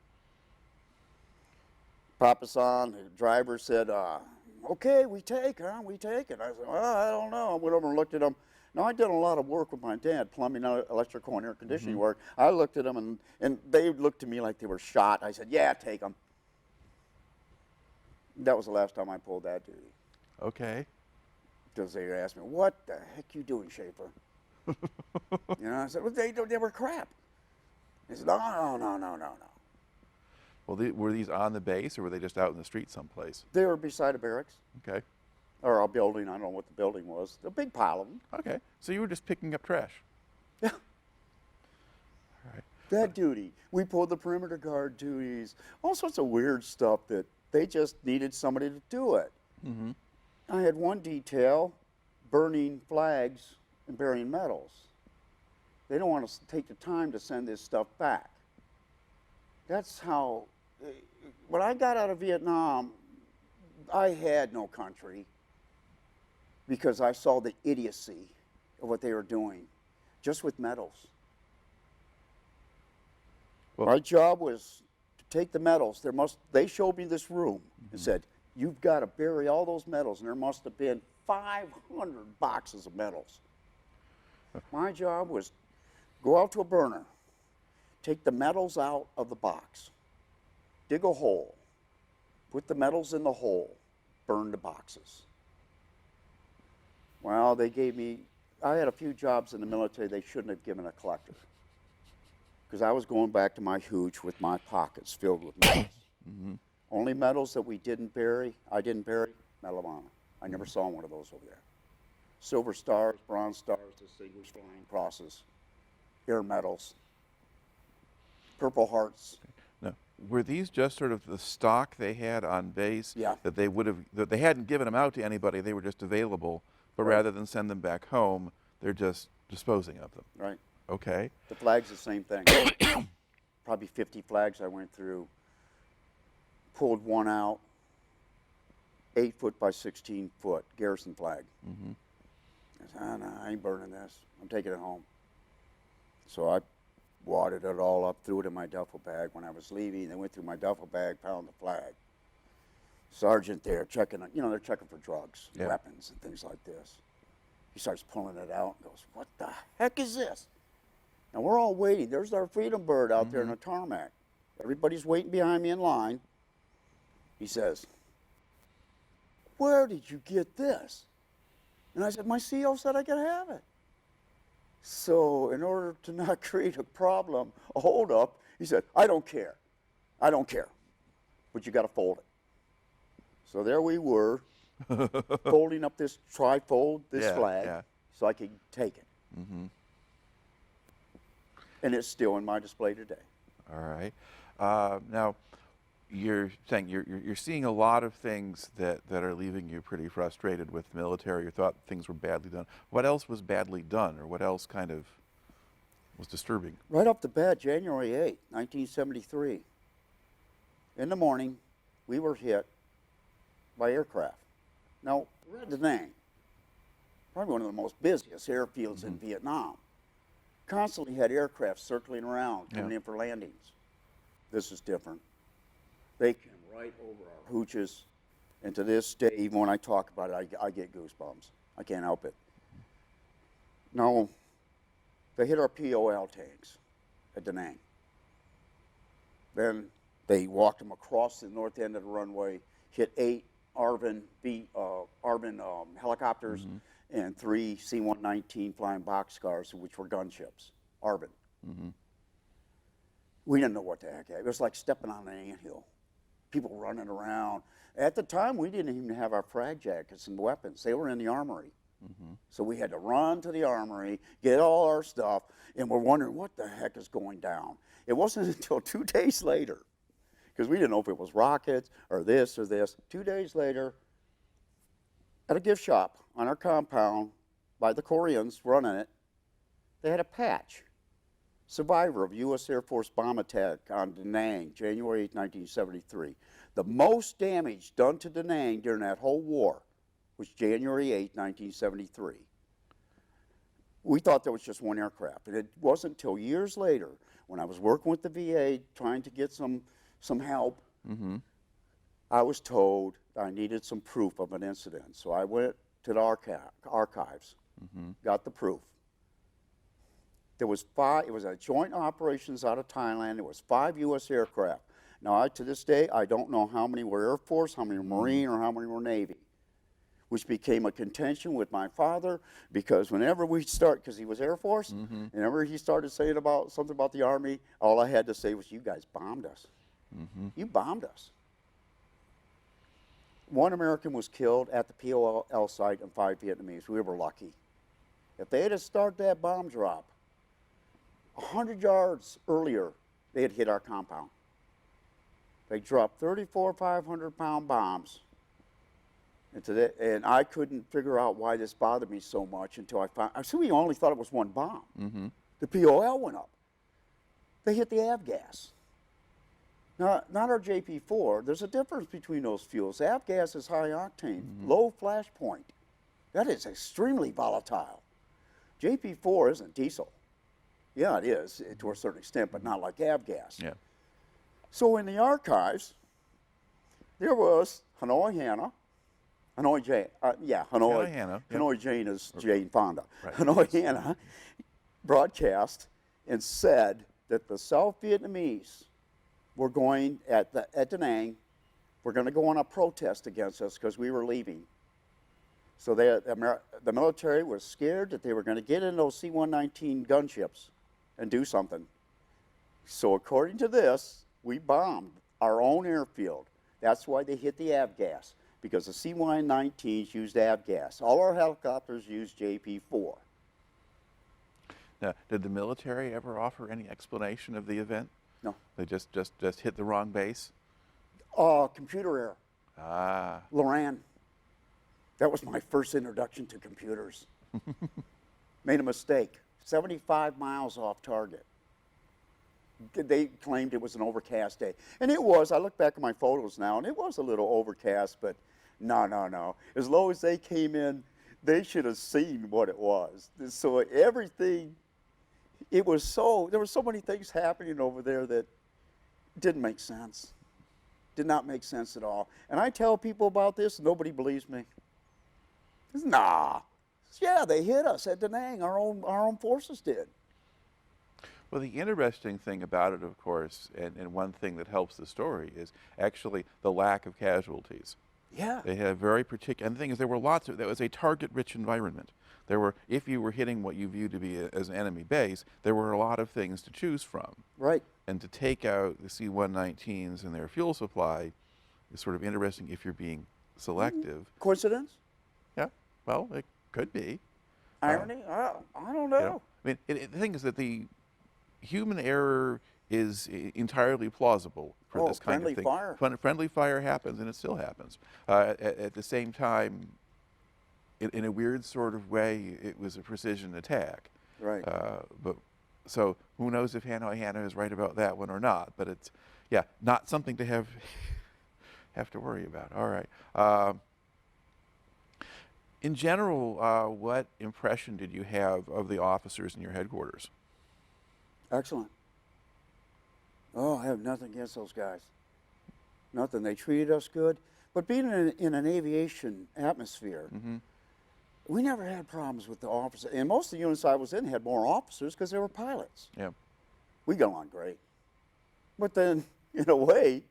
Papasan, the driver, said, okay, we take it, huh? We take it. I said, well, I don't know. I went over and looked at them. Now, I did a lot of work with my dad, plumbing, electrical, and air conditioning work. I looked at them, and they looked at me like they were shot. I said, yeah, take them. That was the last time I pulled that duty. Okay. Because they asked me, what the heck you doing, Schaffer? I said, well, they were crap. They said, no. Well, were these on the base, or were they just out in the street someplace? They were beside a barracks. Okay. Or a building. I don't know what the building was. A big pile of them. Okay. So you were just picking up trash. Yeah. All right. That duty. We pulled the perimeter guard duties. All sorts of weird stuff that they just needed somebody to do it. Mm-hmm. I had one detail burning flags and burying medals. They don't want to take the time to send this stuff back. That's how, when I got out of Vietnam, I had no country because I saw the idiocy of what they were doing, just with medals. Well, my job was to take the medals. They showed me this room and said, you've got to bury all those medals, and there must have been 500 boxes of medals. My job was go out to a burner, take the medals out of the box, dig a hole, put the medals in the hole, burn the boxes. Well, I had a few jobs in the military they shouldn't have given a collector. Because I was going back to my hooch with my pockets filled with medals. mm-hmm. Only medals that I didn't bury, Medal of Honor. I never saw one of those over there. Silver stars, bronze stars, distinguished flying crosses, air medals, purple hearts. Now, were these just sort of the stock they had on base? Yeah. That they hadn't given them out to anybody, they were just available, but Right. rather than send them back home, they're just disposing of them. Right. Okay. The flag's the same thing. Probably 50 flags I went through. Pulled one out, 8 foot by 16 foot, garrison flag. Mm-hmm. I said, no, I ain't burning this. I'm taking it home. So I wadded it all up, threw it in my duffel bag. When I was leaving, they went through my duffel bag, found the flag. Sergeant there checking, they're checking for drugs, Yeah. weapons, and things like this. He starts pulling it out and goes, what the heck is this? And we're all waiting. There's our Freedom Bird out there in the tarmac. Everybody's waiting behind me in line. He says, where did you get this? And I said, my CO said I could have it. So in order to not create a problem, a holdup, he said, I don't care. But you got to fold it. So there we were, folding up this trifold, flag, so I could take it. Mm-hmm. And it's still in my display today. All right. Now, you're saying you're seeing a lot of things that are leaving you pretty frustrated with the military. You thought things were badly done. What else was badly done, or what else kind of was disturbing? Right off the bat, January 8, 1973. In the morning, we were hit by aircraft. Now, read the name. Probably one of the most busiest airfields in Vietnam. Constantly had aircraft circling around, coming in for landings. This is different. They came right over our hooches, and to this day, even when I talk about it, I get goosebumps. I can't help it. Now, they hit our POL tanks at Da Nang. Then they walked them across the north end of the runway, hit 8 Arvin helicopters and 3 C-119 flying boxcars, which were gunships. Arvin. We didn't know what the heck. It was like stepping on an anthill. People running around. At the time, we didn't even have our frag jackets and weapons. They were in the armory. So we had to run to the armory, get all our stuff, and we're wondering what the heck is going down. It wasn't until 2 days later, because we didn't know if it was rockets or this or this. 2 days later, at a gift shop on our compound by the Koreans running it, they had a patch. Survivor of U.S. Air Force bomb attack on Da Nang, January 8, 1973. The most damage done to Da Nang during that whole war was January 8, 1973. We thought there was just one aircraft. And it wasn't until years later, when I was working with the VA trying to get some help, I was told I needed some proof of an incident. So I went to the archives, got the proof. There was 5, it was a joint operations out of Thailand. There was 5 U.S. aircraft. Now, to this day, I don't know how many were Air Force, how many were Marine, or how many were Navy, which became a contention with my father, because whenever we start, because he was Air Force, whenever he started saying about something about the Army, all I had to say was, you guys bombed us. You bombed us. 1 American was killed at the POL site and 5 Vietnamese. We were lucky. If they had started that bomb drop 100 yards earlier, they had hit our compound. They dropped 34 500-pound bombs. And I couldn't figure out why this bothered me so much until I found, I we only thought it was one bomb. The POL went up. They hit the avgas. Now, not our JP4. There's a difference between those fuels. Avgas is high octane, low flash point. That is extremely volatile. JP4 isn't diesel. Yeah, it is to a certain extent, but not like avgas. Yeah. So in the archives, there was Hanoi Hannah, Hanoi Jane, Hanoi Hannah. Hanoi Jane is Jane Fonda. Right. Hanoi Hannah broadcast and said that the South Vietnamese were going at Da Nang, were going to go on a protest against us because we were leaving. So the military was scared that they were going to get in those C-119 gunships and do something. So according to this, we bombed our own airfield. That's why they hit the avgas, because the C-119s used avgas. All our helicopters used JP-4. Now, did the military ever offer any explanation of the event? No. They just hit the wrong base? Computer error. Ah. Loran. That was my first introduction to computers. Made a mistake. 75 miles off target. They claimed it was an overcast day. And it was. I look back at my photos now, and it was a little overcast, but no. As low as they came in, they should have seen what it was. So everything, there were so many things happening over there that didn't make sense. Did not make sense at all. And I tell people about this, nobody believes me. Nah. Yeah, they hit us at Da Nang. Our own forces did. Well, the interesting thing about it, of course, and one thing that helps the story is actually the lack of casualties. Yeah. They had very particular, and the thing is, there was a target-rich environment. There were, if you were hitting what you viewed to be as an enemy base, there were a lot of things to choose from. Right. And to take out the C-119s and their fuel supply is sort of interesting if you're being selective. Coincidence? Yeah, well, it could be. Irony? I don't know. I mean, the thing is that the human error is entirely plausible for this kind of thing. Friendly fire happens, and it still happens. At the same time, in a weird sort of way, it was a precision attack. Right. So who knows if Hanoi Hannah is right about that one or not? But it's, yeah, not something to have to worry about. All right. In general, what impression did you have of the officers in your headquarters? Excellent. Oh, I have nothing against those guys. Nothing. They treated us good. But being in an aviation atmosphere, we never had problems with the officers. And most of the units I was in had more officers because they were pilots. Yeah. We got along great. But then, in a way,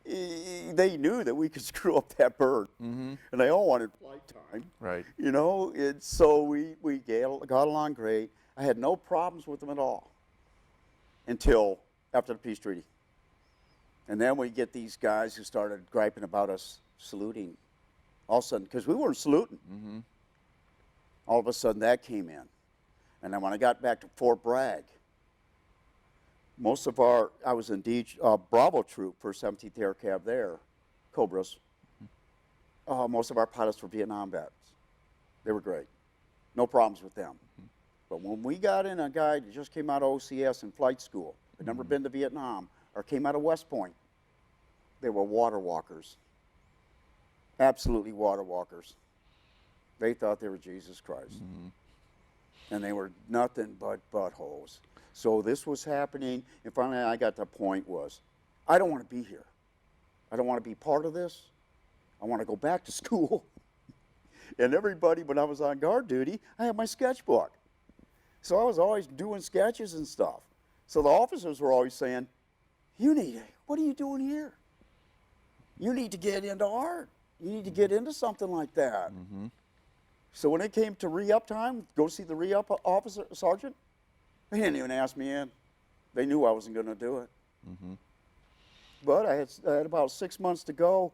they knew that we could screw up that bird. And they all wanted flight time. Right. You know, so we got along great. I had no problems with them at all until after the peace treaty. And then we get these guys who started griping about us saluting. All of a sudden, because we weren't saluting. Mm-hmm. All of a sudden that came in. And then when I got back to Fort Bragg, I was in Bravo Troop for 17th Air Cav there, Cobras. Most of our pilots were Vietnam vets. They were great. No problems with them. But when we got in a guy that just came out of OCS in flight school, had never been to Vietnam, or came out of West Point, they were water walkers. Absolutely water walkers. They thought they were Jesus Christ. And they were nothing but buttholes. So this was happening, and finally I got to the point was, I don't want to be here. I don't want to be part of this. I want to go back to school. And everybody, when I was on guard duty, I had my sketchbook. So I was always doing sketches and stuff. So the officers were always saying, what are you doing here? You need to get into art. You need to get into something like that. Mm-hmm. So when it came to re-up time, go see the re-up officer, sergeant, they didn't even ask me in. They knew I wasn't going to do it. Mm-hmm. But I had about 6 months to go.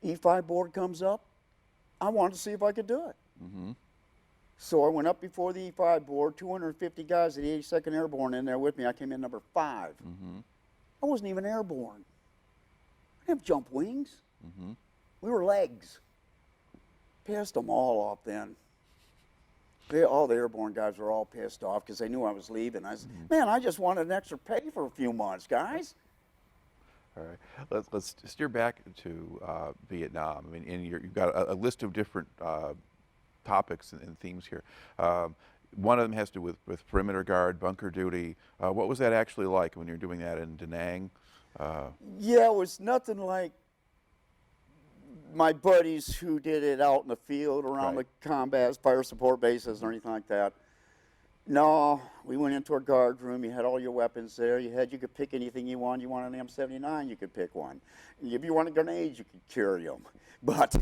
E5 board comes up. I wanted to see if I could do it. Mm-hmm. So I went up before the E5 board, 250 guys at the 82nd Airborne in there with me. I came in number 5. Mm-hmm. I wasn't even airborne. I didn't have jump wings. Mm-hmm. We were legs. Pissed them all off then. All the airborne guys were all pissed off because they knew I was leaving. I said, man, I just wanted an extra pay for a few months, guys. All right, let's steer back to Vietnam. I mean, you've got a list of different topics and themes here. One of them has to do with perimeter guard, bunker duty. What was that actually like when you were doing that in Da Nang? Yeah, it was nothing like my buddies who did it out in the field around Right. the combat fire support bases or anything like that. No, we went into our guard room. You had all your weapons there. You could pick anything you want. You want an M79, you could pick one. If you wanted grenades, you could carry them. But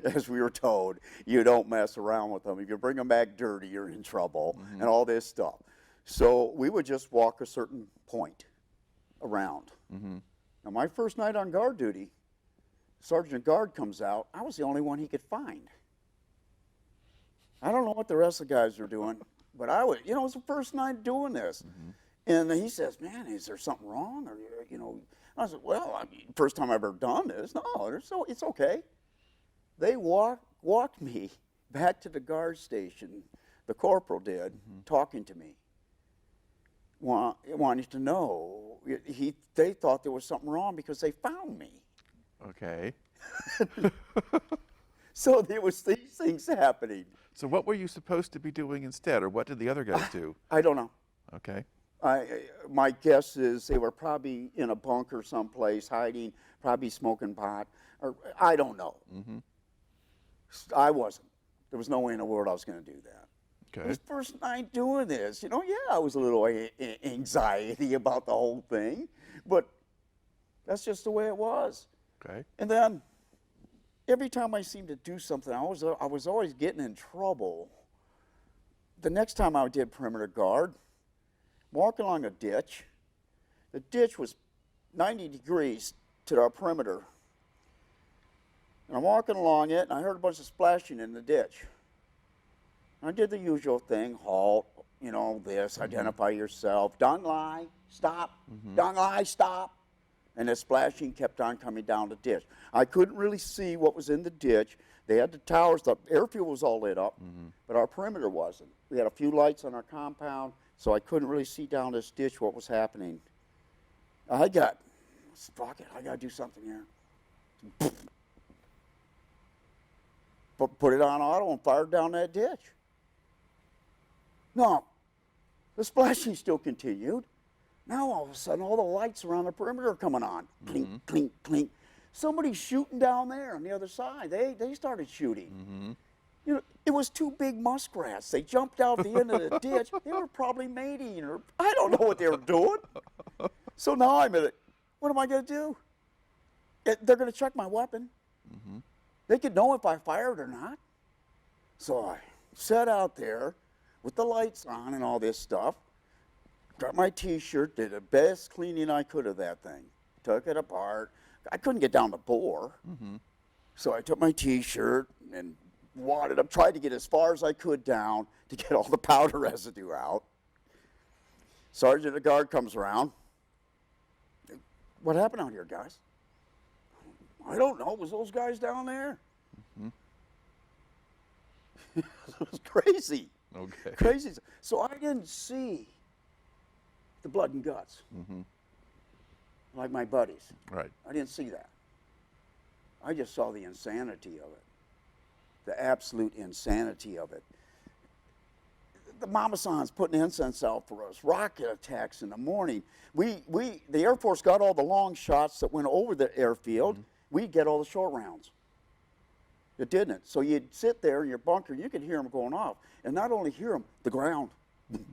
as we were told, you don't mess around with them. If you bring them back dirty, you're in trouble, and all this stuff. So we would just walk a certain point around. Mm-hmm. Now, my first night on guard duty, Sergeant of Guard comes out. I was the only one he could find. I don't know what the rest of the guys are doing, but it was the first night doing this. And he says, man, is there something wrong? Or, I said, well, first time I've ever done this. No, it's okay. They walked me back to the guard station, the corporal did, talking to me, wanting to know. They thought there was something wrong because they found me. Okay. So there was these things happening. So what were you supposed to be doing instead, or what did the other guys do? I don't know. Okay. My guess is they were probably in a bunker someplace, hiding, probably smoking pot, or I don't know. Mm-hmm. I wasn't. There was no way in the world I was going to do that. Okay. It was first night doing this. I was a little anxiety about the whole thing, but that's just the way it was. Okay. And then every time I seemed to do something, I was always getting in trouble. The next time I did perimeter guard, walking along a ditch. The ditch was 90 degrees to our perimeter. And I'm walking along it, and I heard a bunch of splashing in the ditch. And I did the usual thing, halt, identify yourself. Don't lie, stop. Don't lie, stop. And the splashing kept on coming down the ditch. I couldn't really see what was in the ditch. They had the towers, the airfield was all lit up, but our perimeter wasn't. We had a few lights on our compound, so I couldn't really see down this ditch what was happening. Fuck it, I got to do something here. Put it on auto and fired down that ditch. No, the splashing still continued. Now all of a sudden, all the lights around the perimeter are coming on. Clink, clink, clink. Somebody's shooting down there on the other side. They started shooting. It was 2 big muskrats. They jumped out the end of the ditch. They were probably mating, or I don't know what they were doing. So now I'm at it. What am I going to do? They're going to check my weapon. They could know if I fired or not. So I sat out there with the lights on and all this stuff. got my T-shirt, did the best cleaning I could of that thing. Took it apart. I couldn't get down the bore. So I took my T-shirt and wadded up, tried to get as far as I could down to get all the powder residue out. Sergeant of the Guard comes around. What happened out here, guys? I don't know. Was those guys down there? It was crazy. Okay. Crazy. So I didn't see the blood and guts like my buddies. Right. I didn't see that. I just saw the insanity of it, the absolute insanity of it. The Mama San's putting incense out for us, rocket attacks in the morning. The Air Force got all the long shots that went over the airfield. We'd get all the short rounds. It didn't. So you'd sit there in your bunker, you could hear them going off. And not only hear them, the ground. Boom,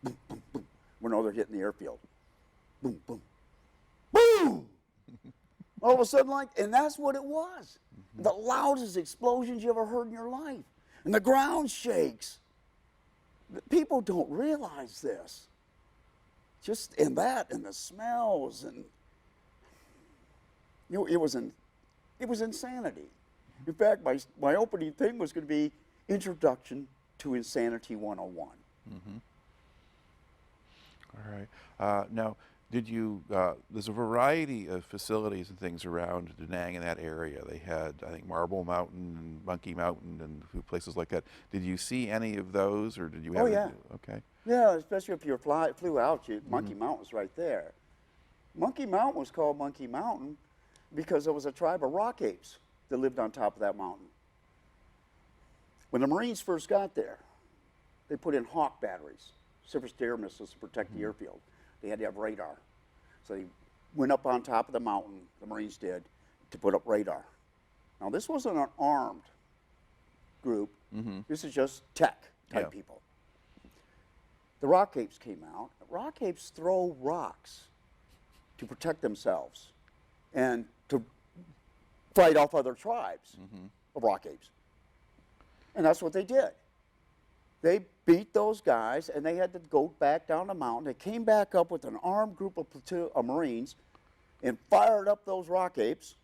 boom, boom, boom. We know they're hitting the airfield. Boom, boom, boom! All of a sudden, and that's what it was. The loudest explosions you ever heard in your life. And the ground shakes. People don't realize this. Just in that, and the smells, and it was insanity. In fact, my opening thing was going to be Introduction to Insanity 101. All right. Now, did you, there's a variety of facilities and things around Da Nang in that area. They had, I think, Marble Mountain and Monkey Mountain and a few places like that. Did you see any of those, or did you have? Oh, yeah. Okay. Yeah, especially if you flew out, Monkey Mountain was right there. Monkey Mountain was called Monkey Mountain because there was a tribe of rock apes that lived on top of that mountain. When the Marines first got there, they put in Hawk batteries, surface-to-air missiles to protect the airfield. They had to have radar. So they went up on top of the mountain, the Marines did, to put up radar. Now, this wasn't an armed group. This is just tech-type people. The rock apes came out. Rock apes throw rocks to protect themselves and to fight off other tribes of rock apes. And that's what they did. They beat those guys, and they had to go back down the mountain. They came back up with an armed group of Marines and fired up those rock apes.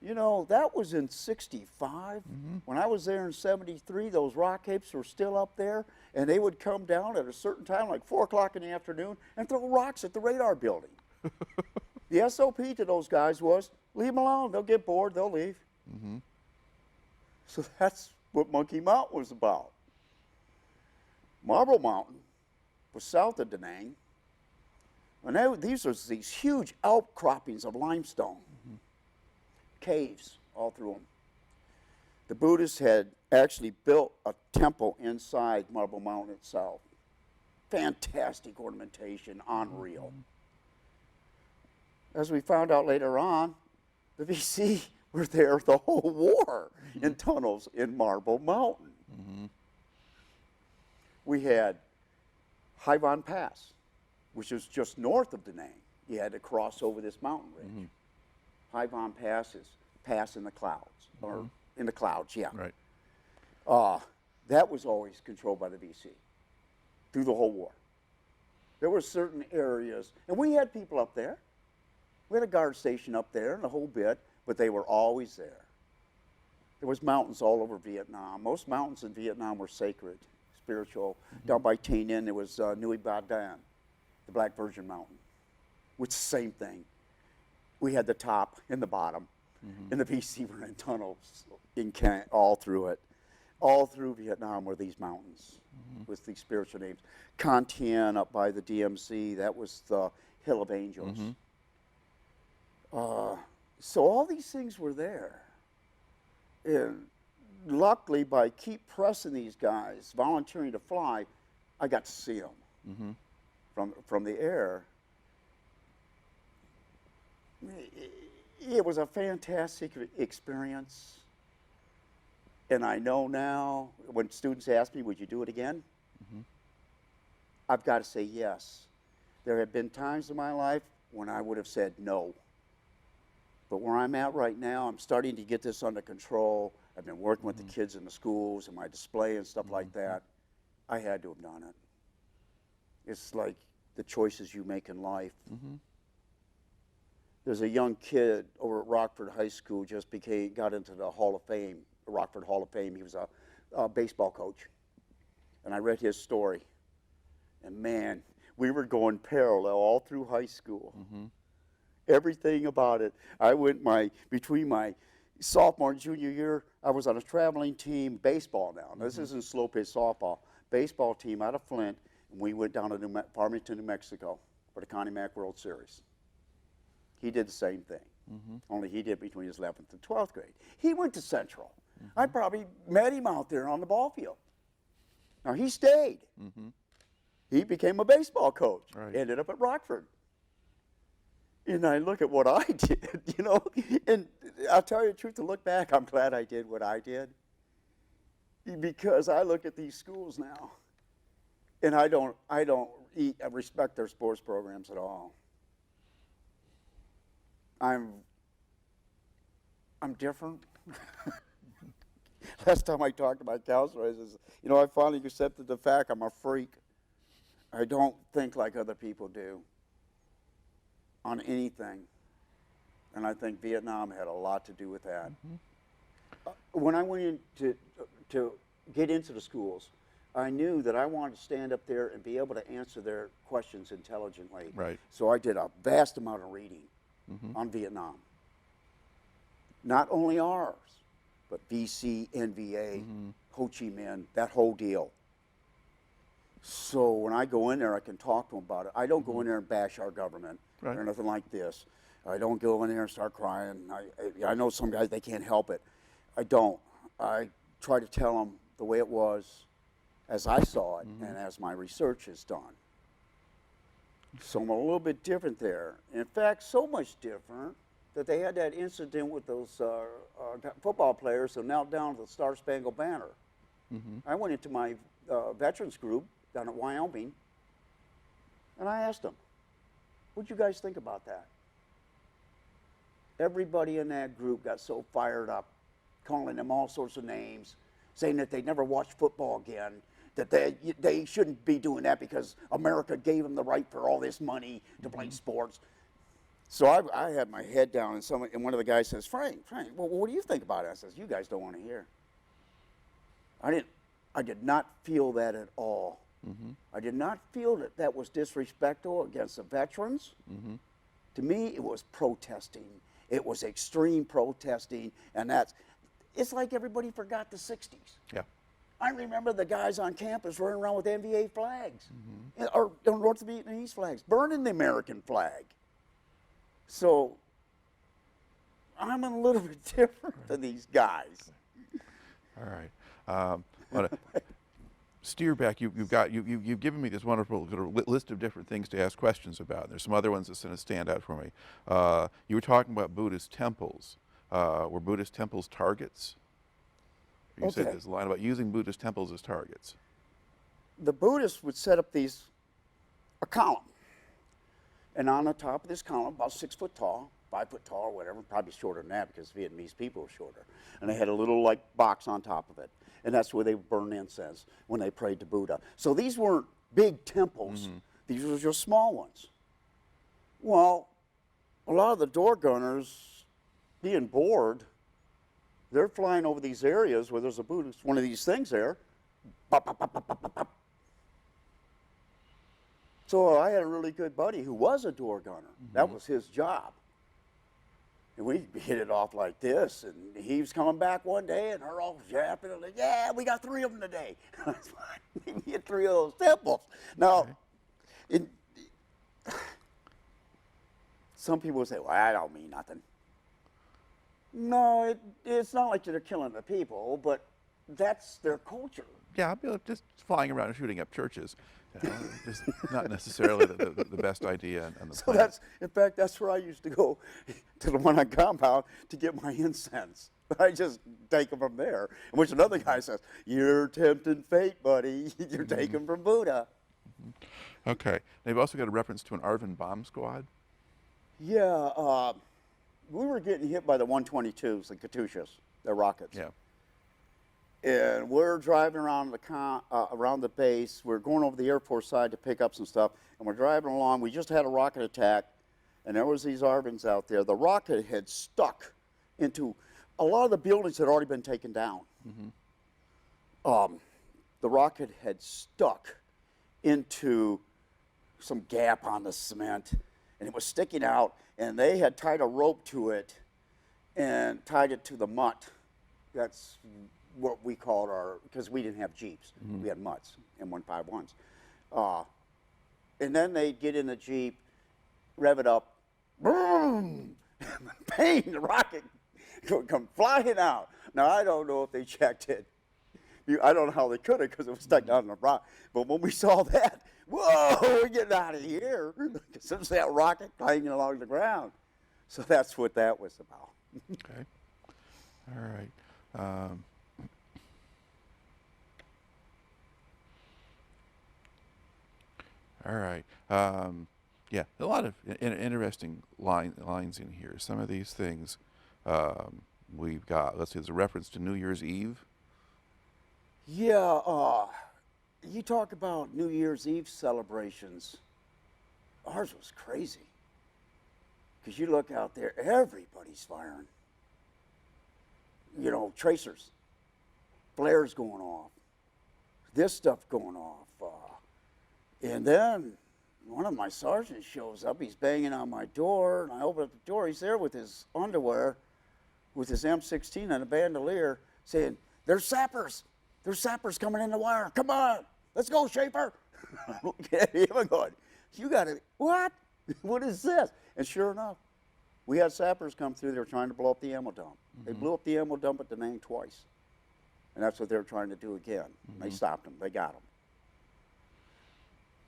You know, that was in '65. When I was there in '73, those rock apes were still up there, and they would come down at a certain time, like 4 o'clock in the afternoon, and throw rocks at the radar building. The SOP to those guys was, leave them alone. They'll get bored. They'll leave. So that's what Monkey Mountain was about. Marble Mountain was south of Da Nang. And these are these huge outcroppings of limestone. Caves all through them. The Buddhists had actually built a temple inside Marble Mountain itself. Fantastic ornamentation, unreal. As we found out later on, the VC were there the whole war in tunnels in Marble Mountain. We had Haivon Pass, which was just north of Da Nang. You had to cross over this mountain ridge. Haivon Pass is pass in the clouds, or in the clouds, yeah. Right. That was always controlled by the VC through the whole war. There were certain areas, and we had people up there. We had a guard station up there and the whole bit, but they were always there. There was mountains all over Vietnam. Most mountains in Vietnam were sacred, spiritual. Down by Tay Ninh, there was Nui Ba Dan, the Black Virgin Mountain, which is the same thing. We had the top and the bottom, and the VC were in tunnels all through it. All through Vietnam were these mountains with these spiritual names. Con Tien up by the DMZ, that was the Hill of Angels. So all these things were there. And luckily, by keep pressing these guys, volunteering to fly, I got to see them from the air. It was a fantastic experience. And I know now, when students ask me, would you do it again? I've got to say yes. There have been times in my life when I would have said no. But where I'm at right now, I'm starting to get this under control. I've been working with the kids in the schools and my display and stuff like that. I had to have done it. It's like the choices you make in life. Mm-hmm. There's a young kid over at Rockford High School got into the Hall of Fame, the Rockford Hall of Fame. He was a baseball coach. And I read his story. And man, we were going parallel all through high school. Mm-hmm. Everything about it. Between my sophomore and junior year, I was on a traveling team, baseball now. This isn't slow pitch softball. Baseball team out of Flint, and we went down to Farmington, New Mexico for the Connie Mack World Series. He did the same thing, only he did between his 11th and 12th grade. He went to Central. I probably met him out there on the ball field. Now, he stayed. He became a baseball coach, Right. ended up at Rockford. And I look at what I did, and I'll tell you the truth, to look back, I'm glad I did what I did. Because I look at these schools now, and I don't respect their sports programs at all. I'm different. Last time I talked to my counselor, I says, I finally accepted the fact I'm a freak. I don't think like other people do on anything. And I think Vietnam had a lot to do with that. When I went in to get into the schools, I knew that I wanted to stand up there and be able to answer their questions intelligently. Right. So I did a vast amount of reading on Vietnam. Not only ours, but VC, NVA, Ho Chi Minh, that whole deal. So when I go in there, I can talk to them about it. I don't go in there and bash our government Right. or nothing like this. I don't go in there and start crying. I know some guys, they can't help it. I don't. I try to tell them the way it was, as I saw it, and as my research is done. So I'm a little bit different there. In fact, so much different that they had that incident with those football players who knelt down to the Star Spangled Banner. I went into my veterans group down at Wyoming, and I asked them, what'd you guys think about that? Everybody in that group got so fired up, calling them all sorts of names, saying that they'd never watch football again, that they shouldn't be doing that because America gave them the right for all this money to play sports. So I had my head down, and one of the guys says, Frank, well, what do you think about it? I says, you guys don't want to hear. I did not feel that at all. I did not feel that was disrespectful against the veterans. To me, it was protesting. It was extreme protesting, and it's like everybody forgot the 60s. Yeah. I remember the guys on campus running around with NVA flags, or North Vietnamese flags, burning the American flag. So I'm a little bit different than these guys. All right. Want to steer back. You've given me this wonderful sort of list of different things to ask questions about. There's some other ones that's going to stand out for me. You were talking about Buddhist temples. Were Buddhist temples targets? You said there's a line about using Buddhist temples as targets. The Buddhists would set up a column. And on the top of this column, about 6 foot tall, 5 foot tall, whatever, probably shorter than that because Vietnamese people were shorter. And they had a little box on top of it. And that's where they would burn incense when they prayed to Buddha. So these weren't big temples. These were just small ones. Well, a lot of the door gunners, being bored, they're flying over these areas where there's a Buddhist, one of these things there. Bop, bop, bop, bop, bop, bop, bop. So I had a really good buddy who was a door gunner. That was his job. And we hit it off like this, and he was coming back one day, and they're all yapping, and like, yeah, we got 3 of them today. We hit 3 of those temples. Now, some people say, well, I don't mean nothing. No, it's not like they're killing the people, but that's their culture. Yeah, just flying around and shooting up churches. Just not necessarily the best idea. And the plan. In fact, that's where I used to go to the one on compound to get my incense. I just take them from there. In which another guy says, you're tempting fate, buddy. You're taking from Buddha. Okay. Now you've also got a reference to an Arvin bomb squad. Yeah, we were getting hit by the 122s, the Katyushas, the rockets. Yeah. And we're driving around around the base. We're going over the Air Force side to pick up some stuff, and we're driving along. We just had a rocket attack, and there was these ARVNs out there. The rocket had stuck into a lot of the buildings had already been taken down. The rocket had stuck into some gap on the cement, and it was sticking out, and they had tied a rope to it and tied it to the mutt. That's what we called our, because we didn't have Jeeps. We had mutts, M151s. And then they'd get in the Jeep, rev it up, boom, bang, the rocket would come flying out. Now, I don't know if they checked it. I don't know how they could have, because it was stuck down in the rock. But when we saw that, whoa, we're getting out of here. Because there's that rocket hanging along the ground. So that's what that was about. Okay. All right. All right. Yeah, a lot of interesting lines in here. Some of these things we've got. Let's see. There's a reference to New Year's Eve. Yeah, you talk about New Year's Eve celebrations. Ours was crazy. Because you look out there, everybody's firing. You know, tracers, flares going off, this stuff going off. And then one of my sergeants shows up. He's banging on my door, and I open up the door. He's there with his underwear, with his M16 and a bandolier, saying, "There's sappers. There's sappers coming in the wire. Come on, let's go, Schaffer." I'm looking at him going, "You got to, what? What is this?" And sure enough, we had sappers come through. They were trying to blow up the ammo dump. They blew up the ammo dump at Da Nang twice. And that's what they were trying to do again. They stopped them. They got them.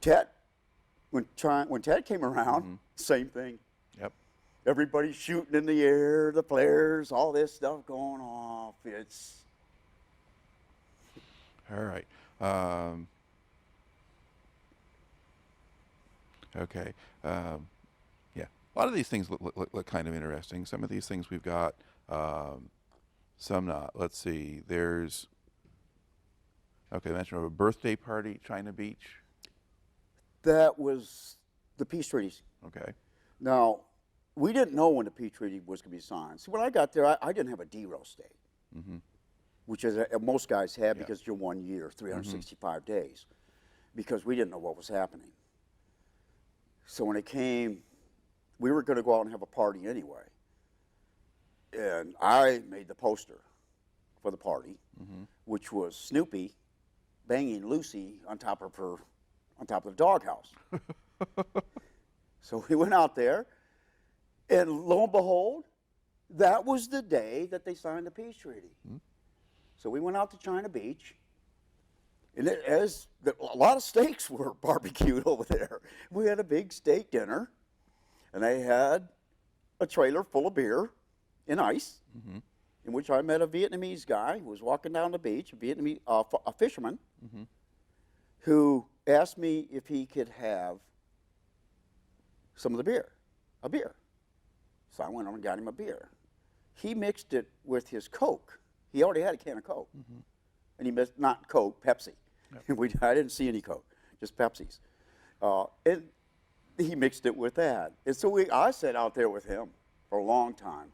Ted, when Ted came around, same thing. Yep. Everybody's shooting in the air, the flares, all this stuff going off. It's All right. Okay. Yeah. A lot of these things look kind of interesting. Some of these things we've got, some not. Let's see. There's, okay, I mentioned a birthday party, China Beach. that was the peace treaties. Okay. Now, we didn't know when the peace treaty was going to be signed. See, when I got there, I didn't have a D-row state, which is most guys have because you're 1 year, 365 days, because we didn't know what was happening. So when it came, we were going to go out and have a party anyway. And I made the poster for the party, which was Snoopy banging Lucy on top of the doghouse. So we went out there, and lo and behold, that was the day that they signed the peace treaty. So we went out to China Beach, and a lot of steaks were barbecued over there. We had a big steak dinner, and they had a trailer full of beer and ice, in which I met a Vietnamese guy who was walking down the beach, a fisherman, who asked me if he could have some of the beer, a beer. So I went over and got him a beer. He mixed it with his Coke. He already had a can of Coke. And he mixed, not Coke, Pepsi. Yep. I didn't see any Coke, just Pepsis. And he mixed it with that. And so I sat out there with him for a long time,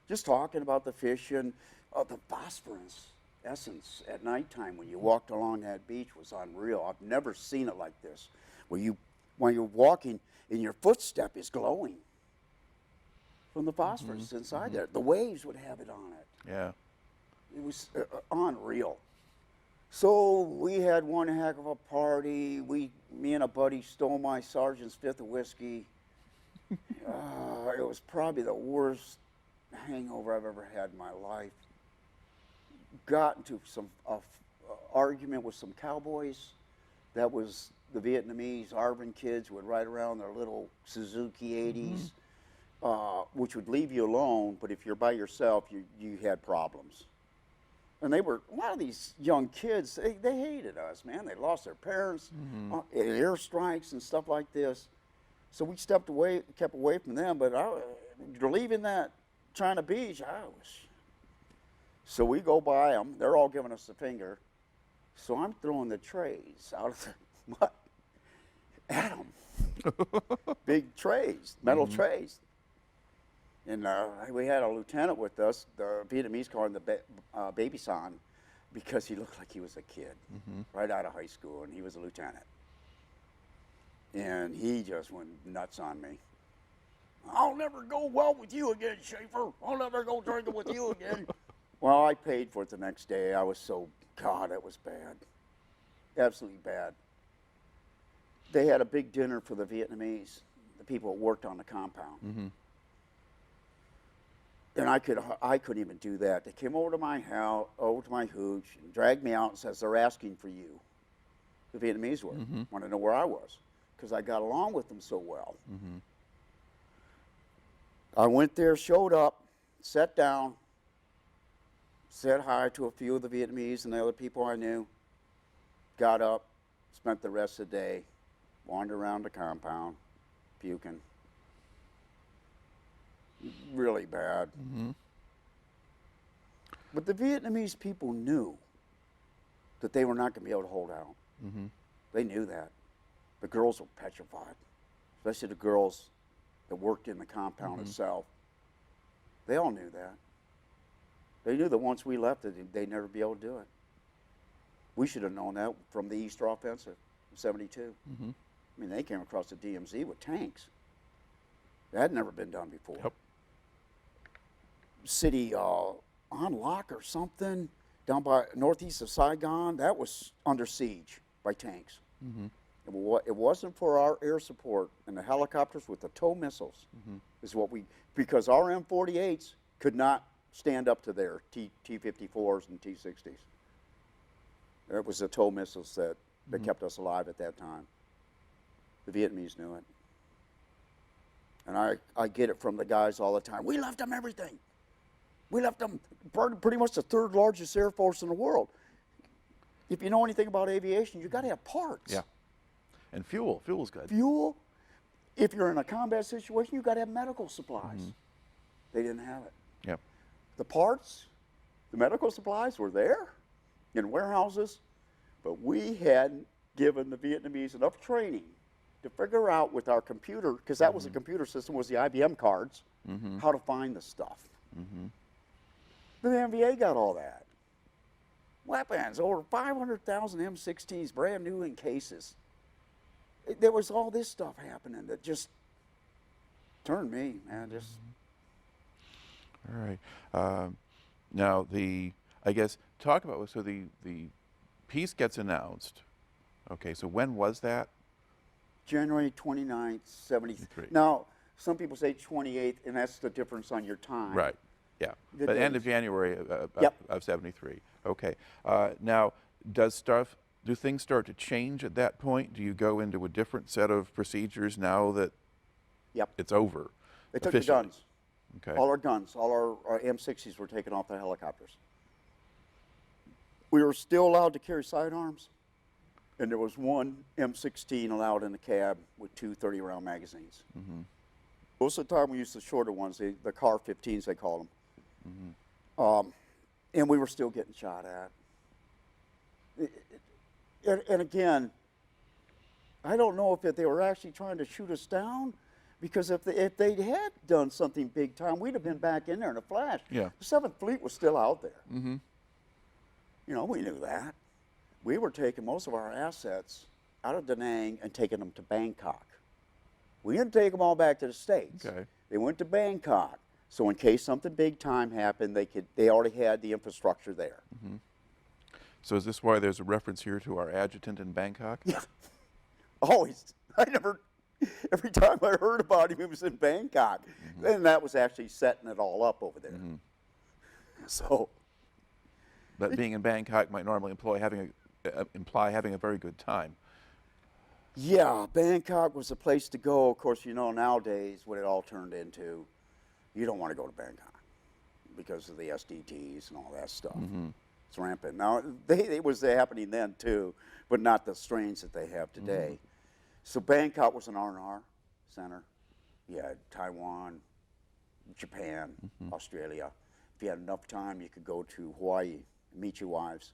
just talking about the fishing. The phosphorus essence at nighttime when you walked along that beach was unreal. I've never seen it like this, when you're walking and your footstep is glowing from the phosphorus inside there. The waves would have it on it. Yeah. It was unreal. So we had one heck of a party. Me and a buddy stole my sergeant's fifth of whiskey. It was probably the worst hangover I've ever had in my life. Got into some argument with some cowboys. That was the Vietnamese ARVN kids who would ride around their little Suzuki 80s, which would leave you alone, but if you're by yourself, you had problems. And a lot of these young kids, they hated us, man. They lost their parents, airstrikes and stuff like this. So we kept away from them. But leaving that China Beach, I was So we go by them. They're all giving us the finger. So I'm throwing the trays out of the mud at them. Big trays, metal trays. And we had a lieutenant with us. The Vietnamese called him the baby son because he looked like he was a kid right out of high school, and he was a lieutenant. And he just went nuts on me. I'll never go well with you again, Schaffer. I'll never go drinking with you again. Well, I paid for it the next day. I was so, God, it was bad. Absolutely bad. They had a big dinner for the Vietnamese, the people that worked on the compound. And I couldn't even do that. They came over to my house, over to my hooch, and dragged me out and says, they're asking for you. The Vietnamese were. Want to know where I was, because I got along with them so well. I went there, showed up, sat down, said hi to a few of the Vietnamese and the other people I knew, got up, spent the rest of the day, wandered around the compound, puking. Really bad. But the Vietnamese people knew that they were not going to be able to hold out. They knew that. The girls were petrified, especially the girls that worked in the compound itself. They all knew that. They knew that once we left, they'd never be able to do it. We should have known that from the Easter Offensive in '72. I mean, they came across the DMZ with tanks. That had never been done before. City on lock or something down by northeast of Saigon, that was under siege by tanks. It wasn't for our air support and the helicopters with the tow missiles is what because our M48s could not stand up to their T-54s and T-60s. It was the tow missiles that kept us alive at that time. The Vietnamese knew it. And I get it from the guys all the time. We left them everything. We left them pretty much the third largest air force in the world. If you know anything about aviation, you got to have parts. Yeah. And fuel. Fuel's good. Fuel. If you're in a combat situation, you got to have medical supplies. They didn't have it. Yep. The parts, the medical supplies were there in warehouses, but we hadn't given the Vietnamese enough training to figure out with our computer, because that was a computer system, was the IBM cards, how to find the stuff. The MVA got all that. Weapons, over 500,000 M16s, brand new in cases. There was all this stuff happening that just turned me, man. Just. All right. Now I guess talk about so the peace gets announced. Okay, so when was that? January 29th, 73. Now, some people say 28th, and that's the difference on your time. Right. Yeah. But end of January of 73. Okay. Now, do things start to change at that point? Do you go into a different set of procedures now that it's over? They took the guns. Okay. All our guns, all our M60s were taken off the helicopters. We were still allowed to carry sidearms, and there was one M16 allowed in the cab with two 30-round magazines. Most of the time we used the shorter ones, the car 15s they call them. And we were still getting shot at. And again, I don't know if they were actually trying to shoot us down, because if they had done something big time, we'd have been back in there in a flash. Yeah. The 7th Fleet was still out there. You know, we knew that. We were taking most of our assets out of Da Nang and taking them to Bangkok. We didn't take them all back to the States. Okay. They went to Bangkok. So in case something big time happened, they already had the infrastructure there. So is this why there's a reference here to our adjutant in Bangkok? Yeah. Always. Every time I heard about him, he was in Bangkok. And that was actually setting it all up over there. So. But being in Bangkok might normally imply having a very good time. Yeah, Bangkok was the place to go. Of course, you know, nowadays what it all turned into, you don't want to go to Bangkok because of the SDTs and all that stuff. It's rampant. Now, it was happening then too, but not the strains that they have today. So Bangkok was an R&R center. You had Taiwan, Japan, Australia. if you had enough time, you could go to Hawaii and meet your wives.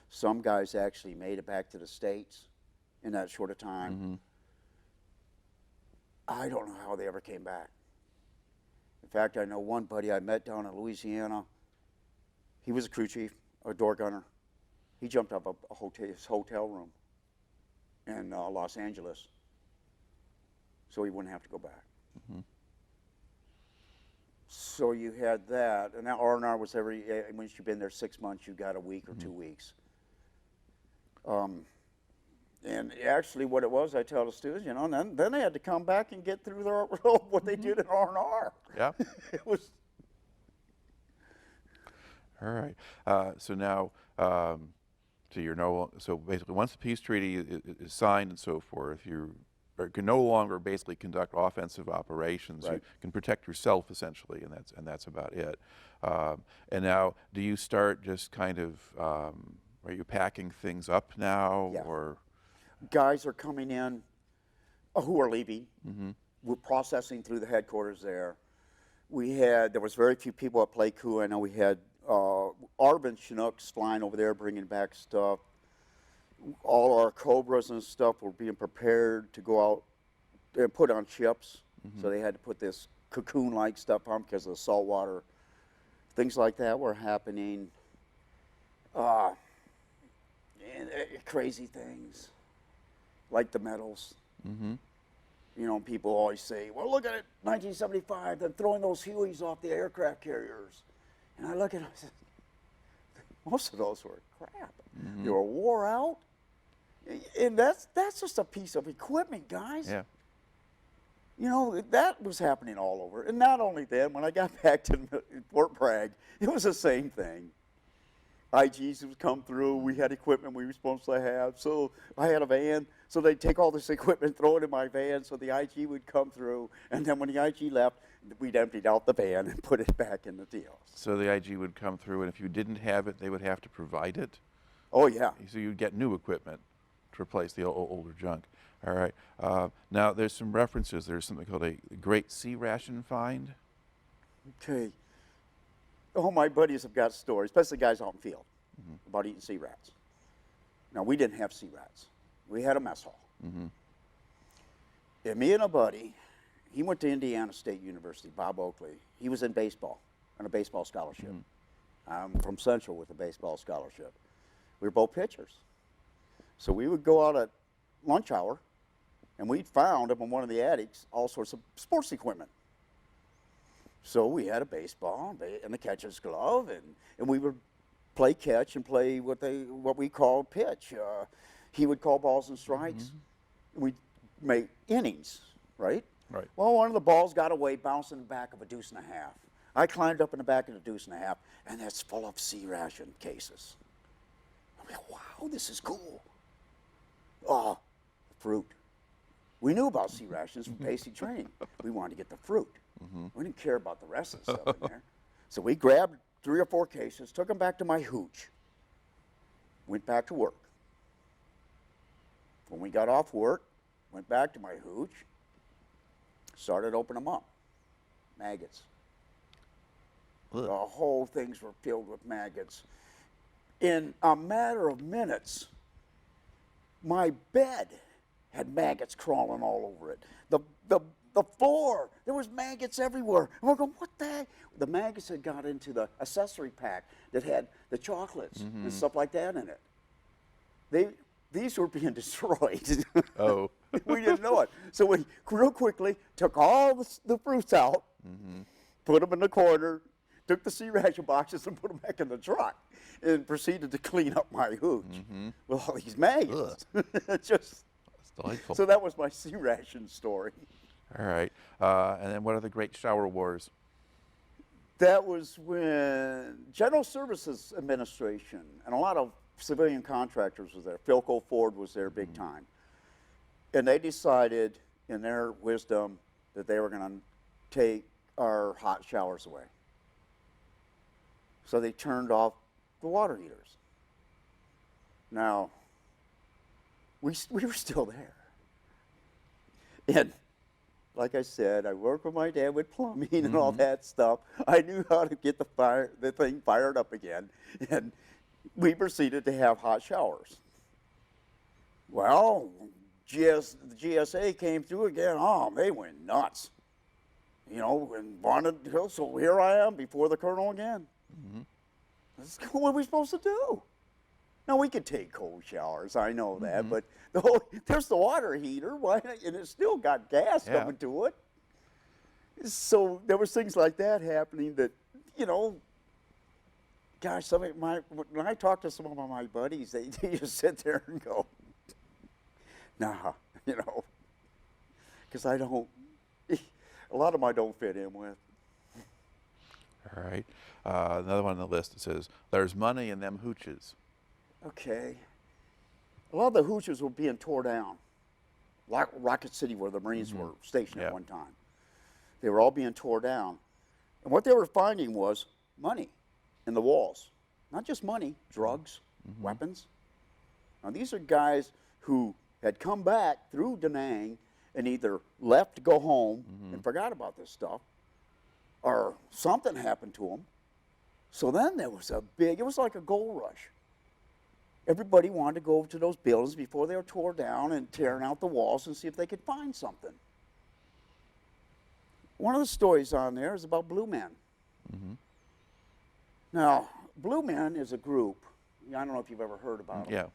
Some guys actually made it back to the States in that short of time. I don't know how they ever came back. In fact, I know one buddy I met down in Louisiana. He was a crew chief, a door gunner. He jumped up his hotel room in Los Angeles so he wouldn't have to go back. So you had that, and that R&R was once you've been there 6 months, you got a week or 2 weeks. And actually what it was, I tell the students, you know, and then they had to come back and get through what they did in R&R. Yeah. It was. All right. So now, so basically, once the peace treaty is signed and so forth, you can no longer basically conduct offensive operations. Right. You can protect yourself essentially, and that's about it. And now, do you start just kind of? Are you packing things up now, Yeah. or? Guys are coming in who are leaving. We're processing through the headquarters there. There was very few people at Pleiku. I know we had Arvin Chinooks flying over there bringing back stuff. All our Cobras and stuff were being prepared to go out and put on ships. So they had to put this cocoon-like stuff on because of the salt water. Things like that were happening. Crazy things. Like the medals. You know, people always say, well, look at it, 1975, they're throwing those Hueys off the aircraft carriers. And I look at them and say, most of those were crap. They were wore out. And that's just a piece of equipment, guys. Yeah. You know, that was happening all over. And not only then, when I got back to Fort Bragg, it was the same thing. IGs would come through. We had equipment we were supposed to have. So I had a van. So they'd take all this equipment, throw it in my van, so the IG would come through. And then when the IG left, we'd emptied out the van and put it back in the deal. So the IG would come through, and if you didn't have it, they would have to provide it? Oh, yeah. So you'd get new equipment to replace the older junk. All right. Now, there's some references. There's something called a Great Sea Ration Find. Okay. Oh, my buddies have got stories, especially guys out in the field, about eating sea rats. Now, we didn't have sea rats. We had a mess hall. And me and a buddy, he went to Indiana State University, Bob Oakley. He was in baseball, on a baseball scholarship. I'm from Central with a baseball scholarship. We were both pitchers. So we would go out at lunch hour, and we'd found up in one of the attics all sorts of sports equipment. So we had a baseball and a catcher's glove, and we would play catch and play what we called pitch. He would call balls and strikes. We'd make innings, right? Right. Well, one of the balls got away, bounced in the back of a deuce and a half. I climbed up in the back of the deuce and a half, and that's full of sea ration cases. I'm like, wow, this is cool. Fruit. We knew about sea rations from basic training. We wanted to get the fruit. We didn't care about the rest of the stuff in there. So we grabbed 3 or 4 cases, took them back to my hooch, went back to work. When we got off work, went back to my hooch, started opening them up. Maggots. Ugh. The whole things were filled with maggots. In a matter of minutes, my bed had maggots crawling all over it. The floor, there was maggots everywhere. And we're going, what the heck? The maggots had got into the accessory pack that had the chocolates and stuff like that in it. These were being destroyed. Oh. We didn't know it. So we real quickly took all the fruits out, put them in the corner, took the sea ration boxes and put them back in the truck, and proceeded to clean up my hooch with all these maggots. Just That's delightful. so that was my sea ration story. All right. And then what are the Great Shower Wars? That was when General Services Administration and a lot of civilian contractors was there. Philco Ford was there big time. And they decided in their wisdom that they were going to take our hot showers away. So they turned off the water heaters. Now, we were still there. And like I said, I worked with my dad with plumbing and all that stuff. I knew how to get the thing fired up again, and we proceeded to have hot showers. Well, the GSA came through again. Oh, they went nuts, and wanted to go. So here I am before the colonel again. What are we supposed to do? Now, we could take cold showers, I know that, but there's the water heater, and it's still got gas coming to it. So there was things like that happening that, gosh, when I talk to some of my buddies, they just sit there and go, nah, because a lot of them I don't fit in with. All right. Another one on the list that says, there's money in them hooches. Okay. A lot of the hooches were being tore down. Like Rocket City, where the Marines were stationed at one time. They were all being tore down. And what they were finding was money in the walls. Not just money, drugs, weapons. Now, these are guys who had come back through Da Nang and either left to go home and forgot about this stuff, or something happened to them. So then there was it was like a gold rush. Everybody wanted to go to those buildings before they were tore down and tearing out the walls and see if they could find something. One of the stories on there is about Blue Men. Now, Blue Men is a group. I don't know if you've ever heard about them. Yeah.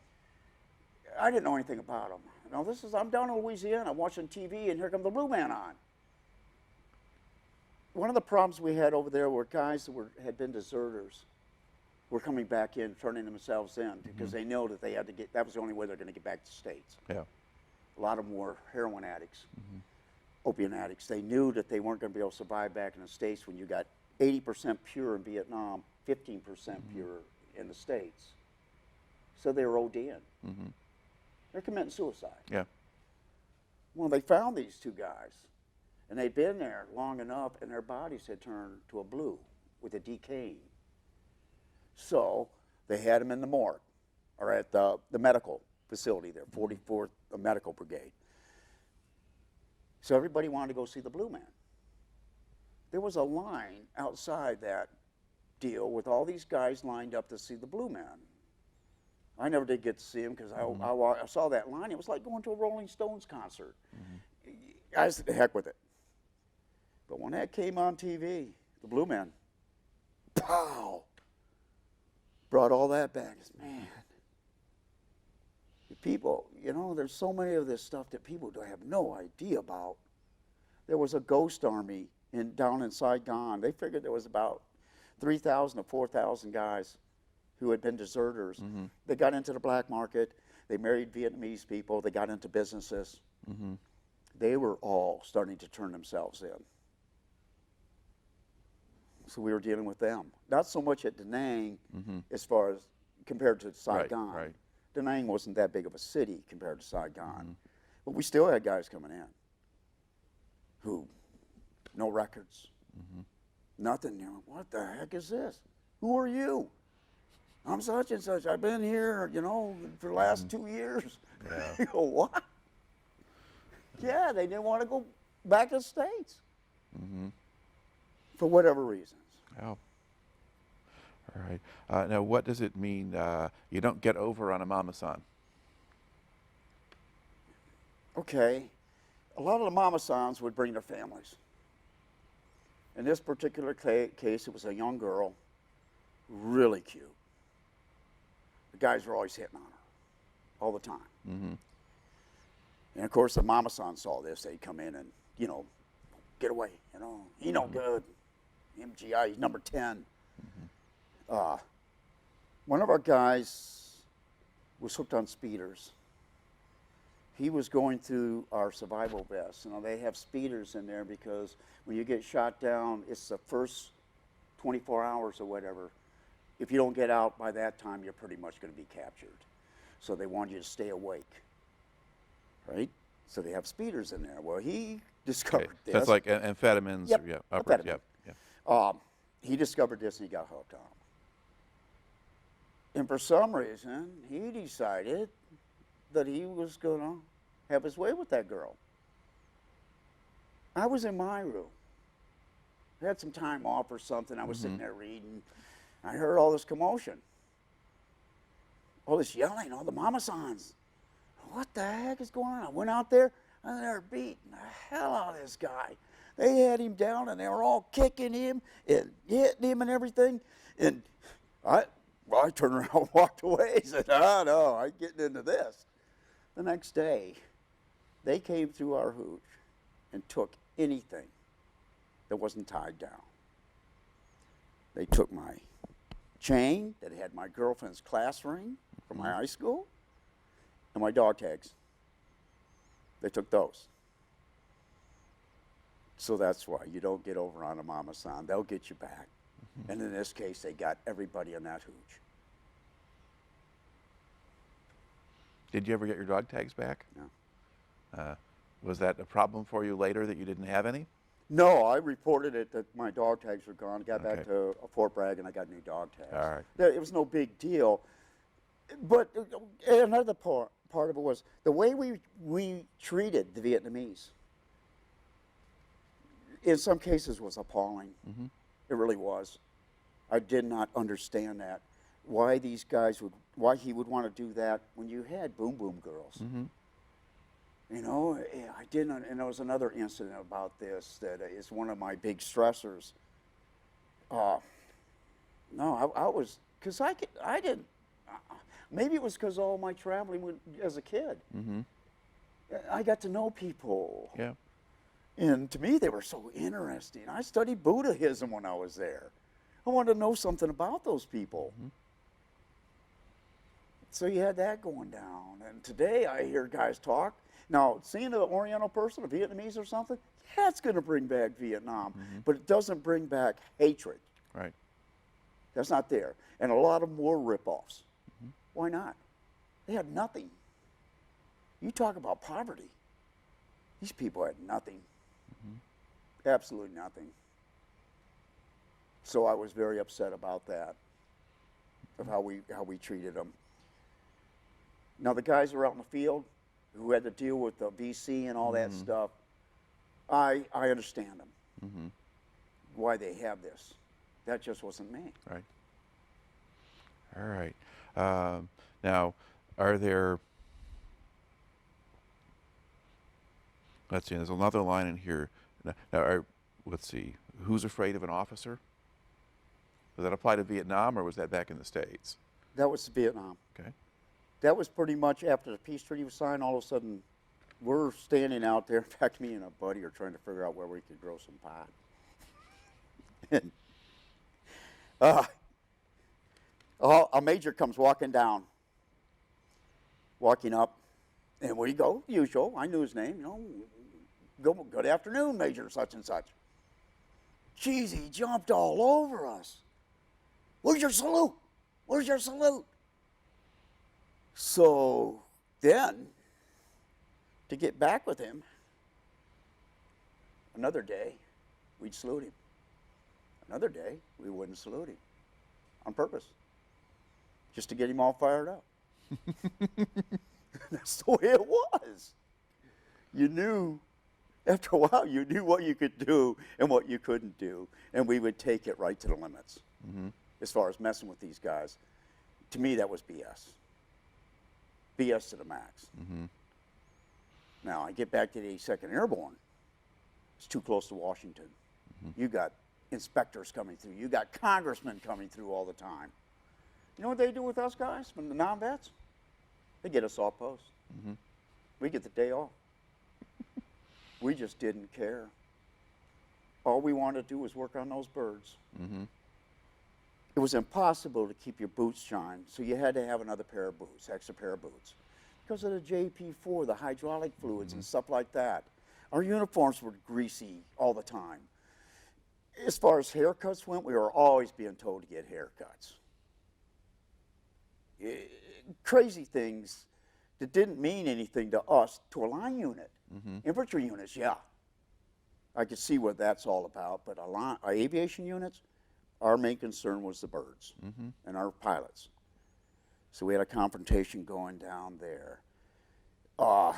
I didn't know anything about them. Now, I'm down in Louisiana, I'm watching TV, and here come the Blue Men on. One of the problems we had over there were guys that had been deserters were coming back in, turning themselves in, because they know that they had to that was the only way they're going to get back to the States. Yeah. A lot of them were heroin addicts, opium addicts. They knew that they weren't going to be able to survive back in the States when you got 80% pure in Vietnam, 15% pure in the States. So they were ODing. They're committing suicide. Yeah. Well, they found these two guys, and they'd been there long enough, and their bodies had turned to a blue with a decaying. So they had them in the morgue, or at the medical facility there, 44th Medical Brigade. So everybody wanted to go see the Blue Man. There was a line outside that deal with all these guys lined up to see the Blue Man. I never did get to see him because I saw that line. It was like going to a Rolling Stones concert. I said, the heck with it. But when that came on TV, the Blue Man, pow! Brought all that back. Man, the people, there's so many of this stuff that people don't have no idea about. There was a ghost army down in Saigon. They figured there was about 3,000 to 4,000 guys who had been deserters. They got into the black market. They married Vietnamese people. They got into businesses. They were all starting to turn themselves in. So we were dealing with them. Not so much at Da Nang as far as compared to Saigon. Right. Da Nang wasn't that big of a city compared to Saigon. But we still had guys coming in who, no records, nothing. What the heck is this? Who are you? I'm such and such. I've been here, for the last 2 years. Yeah. You go, what? Yeah, they didn't want to go back to the States. For whatever reasons. Oh. All right. Now, what does it mean you don't get over on a mama-san? Okay. A lot of the mama-sans would bring their families. In this particular case, it was a young girl, really cute. The guys were always hitting on her, all the time. And of course, the mama-san saw this. They'd come in and, get away. He no good. MGI, he's number 10. One of our guys was hooked on speeders. He was going through our survival vests. They have speeders in there because when you get shot down, it's the first 24 hours or whatever. If you don't get out by that time, you're pretty much going to be captured. So they want you to stay awake, right? So they have speeders in there. Well, he discovered this. That's like amphetamines. Yep, Yeah, uppers, amphetamine. yeah. He discovered this and he got hooked on them. And for some reason, he decided that he was going to have his way with that girl. I was in my room. I had some time off or something. I was sitting there reading. I heard all this commotion, all this yelling, all the mama sons. What the heck is going on? I went out there, and they were beating the hell out of this guy. They had him down, and they were all kicking him and hitting him and everything. And I turned around and walked away. I said, oh, no, I'm getting into this. The next day, they came through our hooch and took anything that wasn't tied down. They took my chain that had my girlfriend's class ring from my high school and my dog tags. They took those. So that's why you don't get over on a mama san. They'll get you back. And in this case, they got everybody in that hooch. Did you ever get your dog tags back? No. Was that a problem for you later that you didn't have any? No, I reported it that my dog tags were gone. Got back to Fort Bragg and I got new dog tags. All right. It was no big deal. But another part of it was the way we treated the Vietnamese. In some cases was appalling. It really was. I did not understand that. Why he would want to do that when you had boom boom girls. You know, I didn't, and there was another incident about this that is one of my big stressors. No, I was, because I didn't, maybe it was because all my traveling as a kid. I got to know people. Yeah. And to me, they were so interesting. I studied Buddhism when I was there. I wanted to know something about those people. So you had that going down. And today I hear guys talk. Now, seeing an Oriental person, a Vietnamese or something, yeah, it's going to bring back Vietnam. But it doesn't bring back hatred. Right. That's not there. And a lot of them were ripoffs. Why not? They had nothing. You talk about poverty. These people had nothing. Absolutely nothing. So I was very upset about that, of how we treated them. Now the guys who were out in the field, who had to deal with the VC and all that stuff, I understand them. Why they have this. That just wasn't me. Right. All right. Now, are there, let's see, there's another line in here. Now, let's see, who's afraid of an officer? Does that apply to Vietnam, or was that back in the States? That was Vietnam. Okay. That was pretty much after the peace treaty was signed. All of a sudden, we're standing out there. In fact, me and a buddy are trying to figure out where we could grow some pot. And a major comes walking up, and we go, usual. I knew his name, you know. Good afternoon, Major such and such. Geez, he jumped all over us. Where's your salute? Where's your salute? So then, to get back with him, another day, we'd salute him. Another day, we wouldn't salute him. On purpose. Just to get him all fired up. That's the way it was. You knew, after a while, you knew what you could do and what you couldn't do. And we would take it right to the limits. As far as messing with these guys. To me, that was BS. BS to the max. Now, I get back to the 82nd Airborne. It's too close to Washington. You got inspectors coming through. You got congressmen coming through all the time. You know what they do with us guys, from the non-vets? They get us off post. We get the day off. We just didn't care. All we wanted to do was work on those birds. It was impossible to keep your boots shined, so you had to have another pair of boots, extra pair of boots. Because of the JP4, the hydraulic fluids and stuff like that. Our uniforms were greasy all the time. As far as haircuts went, we were always being told to get haircuts. Crazy things that didn't mean anything to us, to a line unit. Infantry units, yeah. I could see what that's all about, but our aviation units, our main concern was the birds and our pilots. So we had a confrontation going down there. I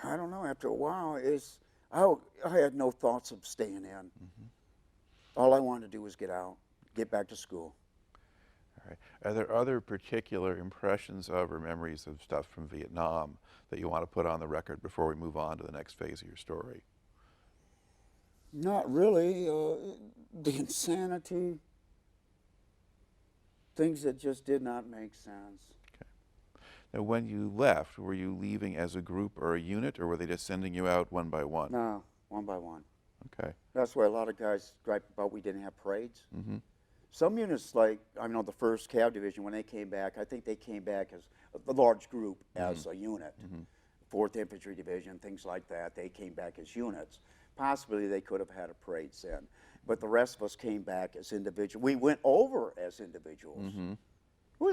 don't know, after a while, I had no thoughts of staying in. All I wanted to do was get out, get back to school. All right. Are there other particular impressions of or memories of stuff from Vietnam that you want to put on the record before we move on to the next phase of your story? Not really. The insanity, things that just did not make sense. Now, when you left, were you leaving as a group or a unit, or were they just sending you out one by one? No, one by one. Okay. That's why a lot of guys gripe about we didn't have parades. Mm-hmm. Some units, like, I know the 1st Cav Division, when they came back, I think they came back as a large group as a unit. 4th Infantry Division, things like that, they came back as units. Possibly they could have had a parade then. But the rest of us came back as individuals. We went over as individuals.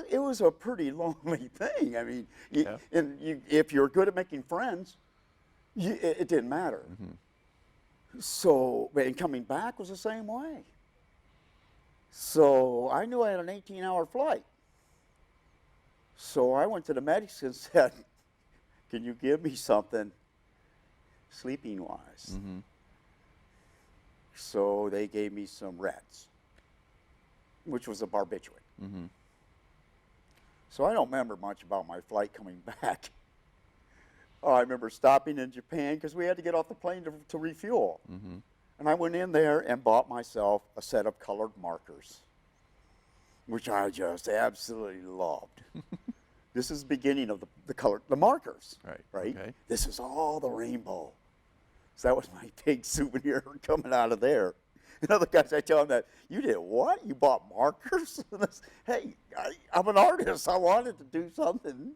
It was a pretty lonely thing. I mean, if you're good at making friends, it didn't matter. So, and coming back was the same way. So I knew I had an 18-hour flight. So I went to the medics and said, can you give me something sleeping-wise? So they gave me some Reds, which was a barbiturate. So I don't remember much about my flight coming back. I remember stopping in Japan because we had to get off the plane to refuel. And I went in there and bought myself a set of colored markers, which I just absolutely loved. This is the beginning of the markers, right? Okay. This is all the rainbow. So that was my big souvenir coming out of there. And other guys, I tell them that, you did what? You bought markers? Hey, I'm an artist. I wanted to do something.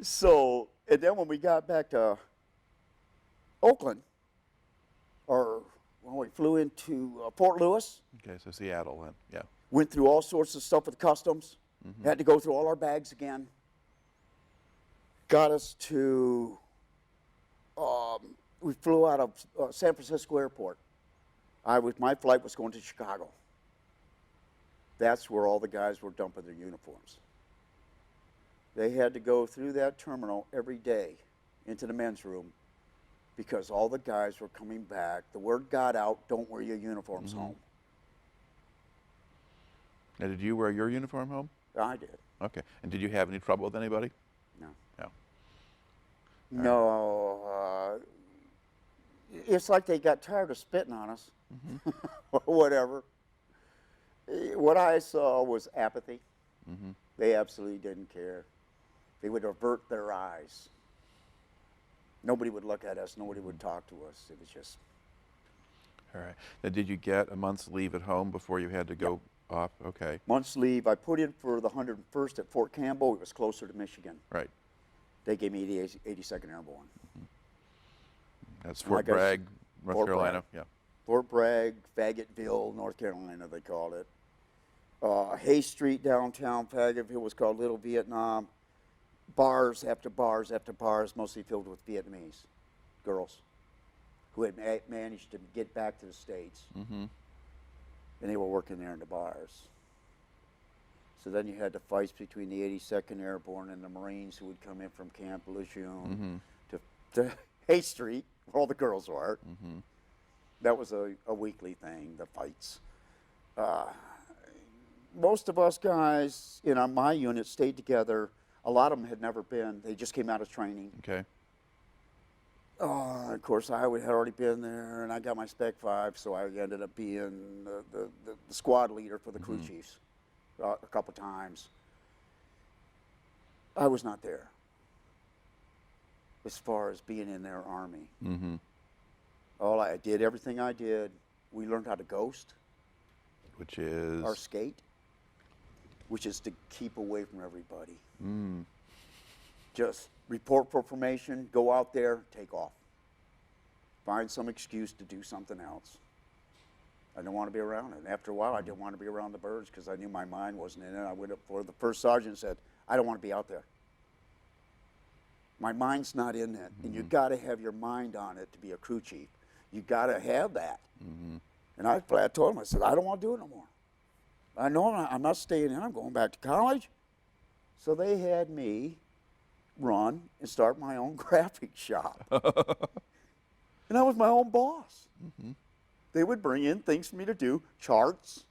So, and then when we got back to Oakland, or when we flew into Fort Lewis. Okay, so Seattle then, yeah. Went through all sorts of stuff with customs. Had to go through all our bags again. Got us to, we flew out of San Francisco Airport. My flight was going to Chicago. That's where all the guys were dumping their uniforms. They had to go through that terminal every day into the men's room because all the guys were coming back. The word got out, don't wear your uniforms home. Now, did you wear your uniform home? I did. Okay. And did you have any trouble with anybody? No. No. No. It's like they got tired of spitting on us or whatever. What I saw was apathy. They absolutely didn't care. They would avert their eyes. Nobody would look at us. Nobody would talk to us. It was just. All right. Now, did you get a month's leave at home before you had to go off? Okay. Month's leave. I put in for the 101st at Fort Campbell. It was closer to Michigan. Right. They gave me the 82nd Airborne. That's Fort Bragg, North Carolina. Yeah. Fort Bragg, Fayetteville, North Carolina, they called it. Hay Street downtown Fayetteville was called Little Vietnam. Bars after bars after bars, mostly filled with Vietnamese girls who had managed to get back to the States. And they were working there in the bars. So then you had the fights between the 82nd Airborne and the Marines who would come in from Camp Lejeune to Hay Street, where all the girls were. That was a weekly thing, the fights. Most of us guys in my unit stayed together. A lot of them had never been. They just came out of training. Okay. Of course, I had already been there, and I got my Spec 5, so I ended up being the squad leader for the crew chiefs a couple times. I was not there as far as being in their army. I did everything I did. We learned how to ghost. Which is? Or skate, which is to keep away from everybody. Just report for formation, go out there, take off. Find some excuse to do something else. I didn't want to be around it. After a while, I didn't want to be around the birds because I knew my mind wasn't in it. I went up for the first sergeant and said, I don't want to be out there. My mind's not in it. And you got to have your mind on it to be a crew chief. You got to have that. And I told him, I said, I don't want to do it no more. I know I'm not staying in. I'm going back to college. So they had me run and start my own graphic shop. And I was my own boss. They would bring in things for me to do, charts,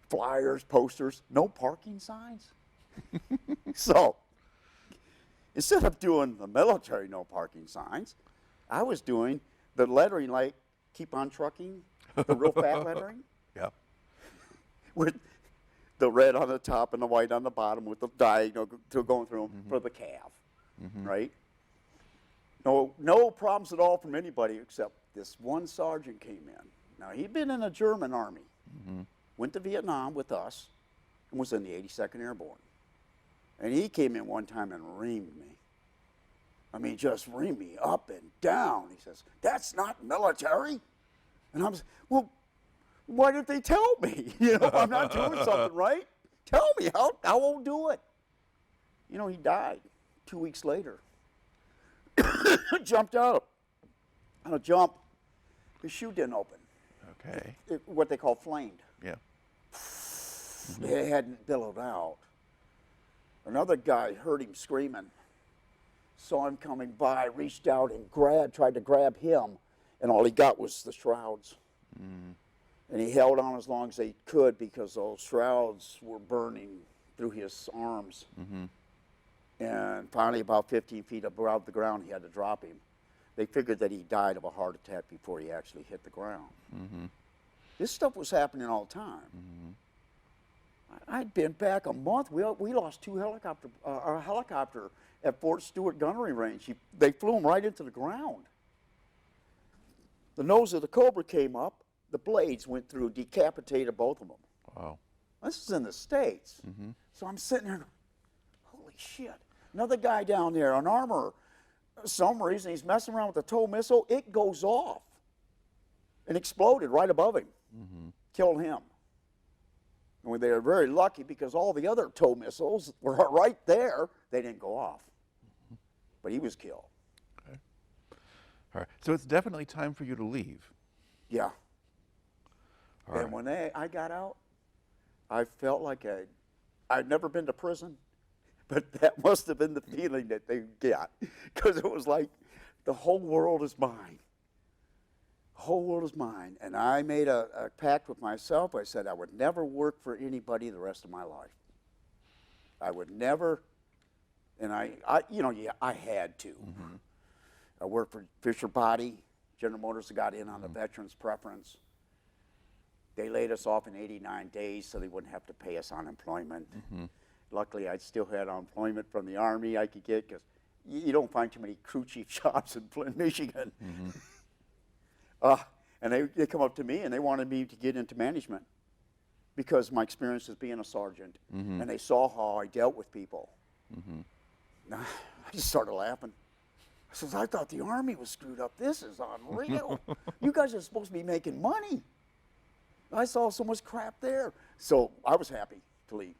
flyers, posters, no parking signs. So instead of doing the military no parking signs, I was doing the lettering like keep on trucking, the real fat lettering. Yeah. With the red on the top and the white on the bottom with the diagonal going through them for the calf, right? No problems at all from anybody except this one sergeant came in. Now, he'd been in the German army, went to Vietnam with us, and was in the 82nd Airborne. And he came in one time and reamed me. I mean, just reamed me up and down. He says, "That's not military." And I was, well, why didn't they tell me? You know, I'm not doing something right. Tell me, I won't do it. You know, he died 2 weeks later. Jumped out on a jump. His shoe didn't open. Okay. What they call flamed. Yeah. It hadn't billowed out. Another guy heard him screaming, saw him coming by, reached out and tried to grab him, and all he got was the shrouds. And he held on as long as he could because those shrouds were burning through his arms. And finally, about 15 feet above the ground, he had to drop him. They figured that he died of a heart attack before he actually hit the ground. This stuff was happening all the time. I'd been back a month. We lost a helicopter at Fort Stewart Gunnery Range. They flew him right into the ground. The nose of the Cobra came up. The blades went through, decapitated both of them. Wow. This is in the States. So I'm sitting there, holy shit. Another guy down there, an armorer, some reason he's messing around with the TOW missile. It goes off and exploded right above him, killed him. And they were very lucky because all the other TOW missiles were right there. They didn't go off, but he was killed. Okay. All right. So it's definitely time for you to leave. Yeah. All And right. when I got out, I felt like I'd never been to prison, but that must have been the feeling that they got, because it was like the whole world is mine. The whole world is mine. And I made a pact with myself. I said I would never work for anybody the rest of my life. I would never, and I had to. I worked for Fisher Body. General Motors got in on the veterans preference. They laid us off in 89 days so they wouldn't have to pay us unemployment. Luckily, I still had unemployment from the Army I could get, because you don't find too many crew chief jobs in Flint, Michigan. And they come up to me and they wanted me to get into management because of my experience as being a sergeant. And they saw how I dealt with people. I just started laughing. I says, I thought the Army was screwed up. This is unreal. You guys are supposed to be making money. I saw so much crap there. So I was happy to leave.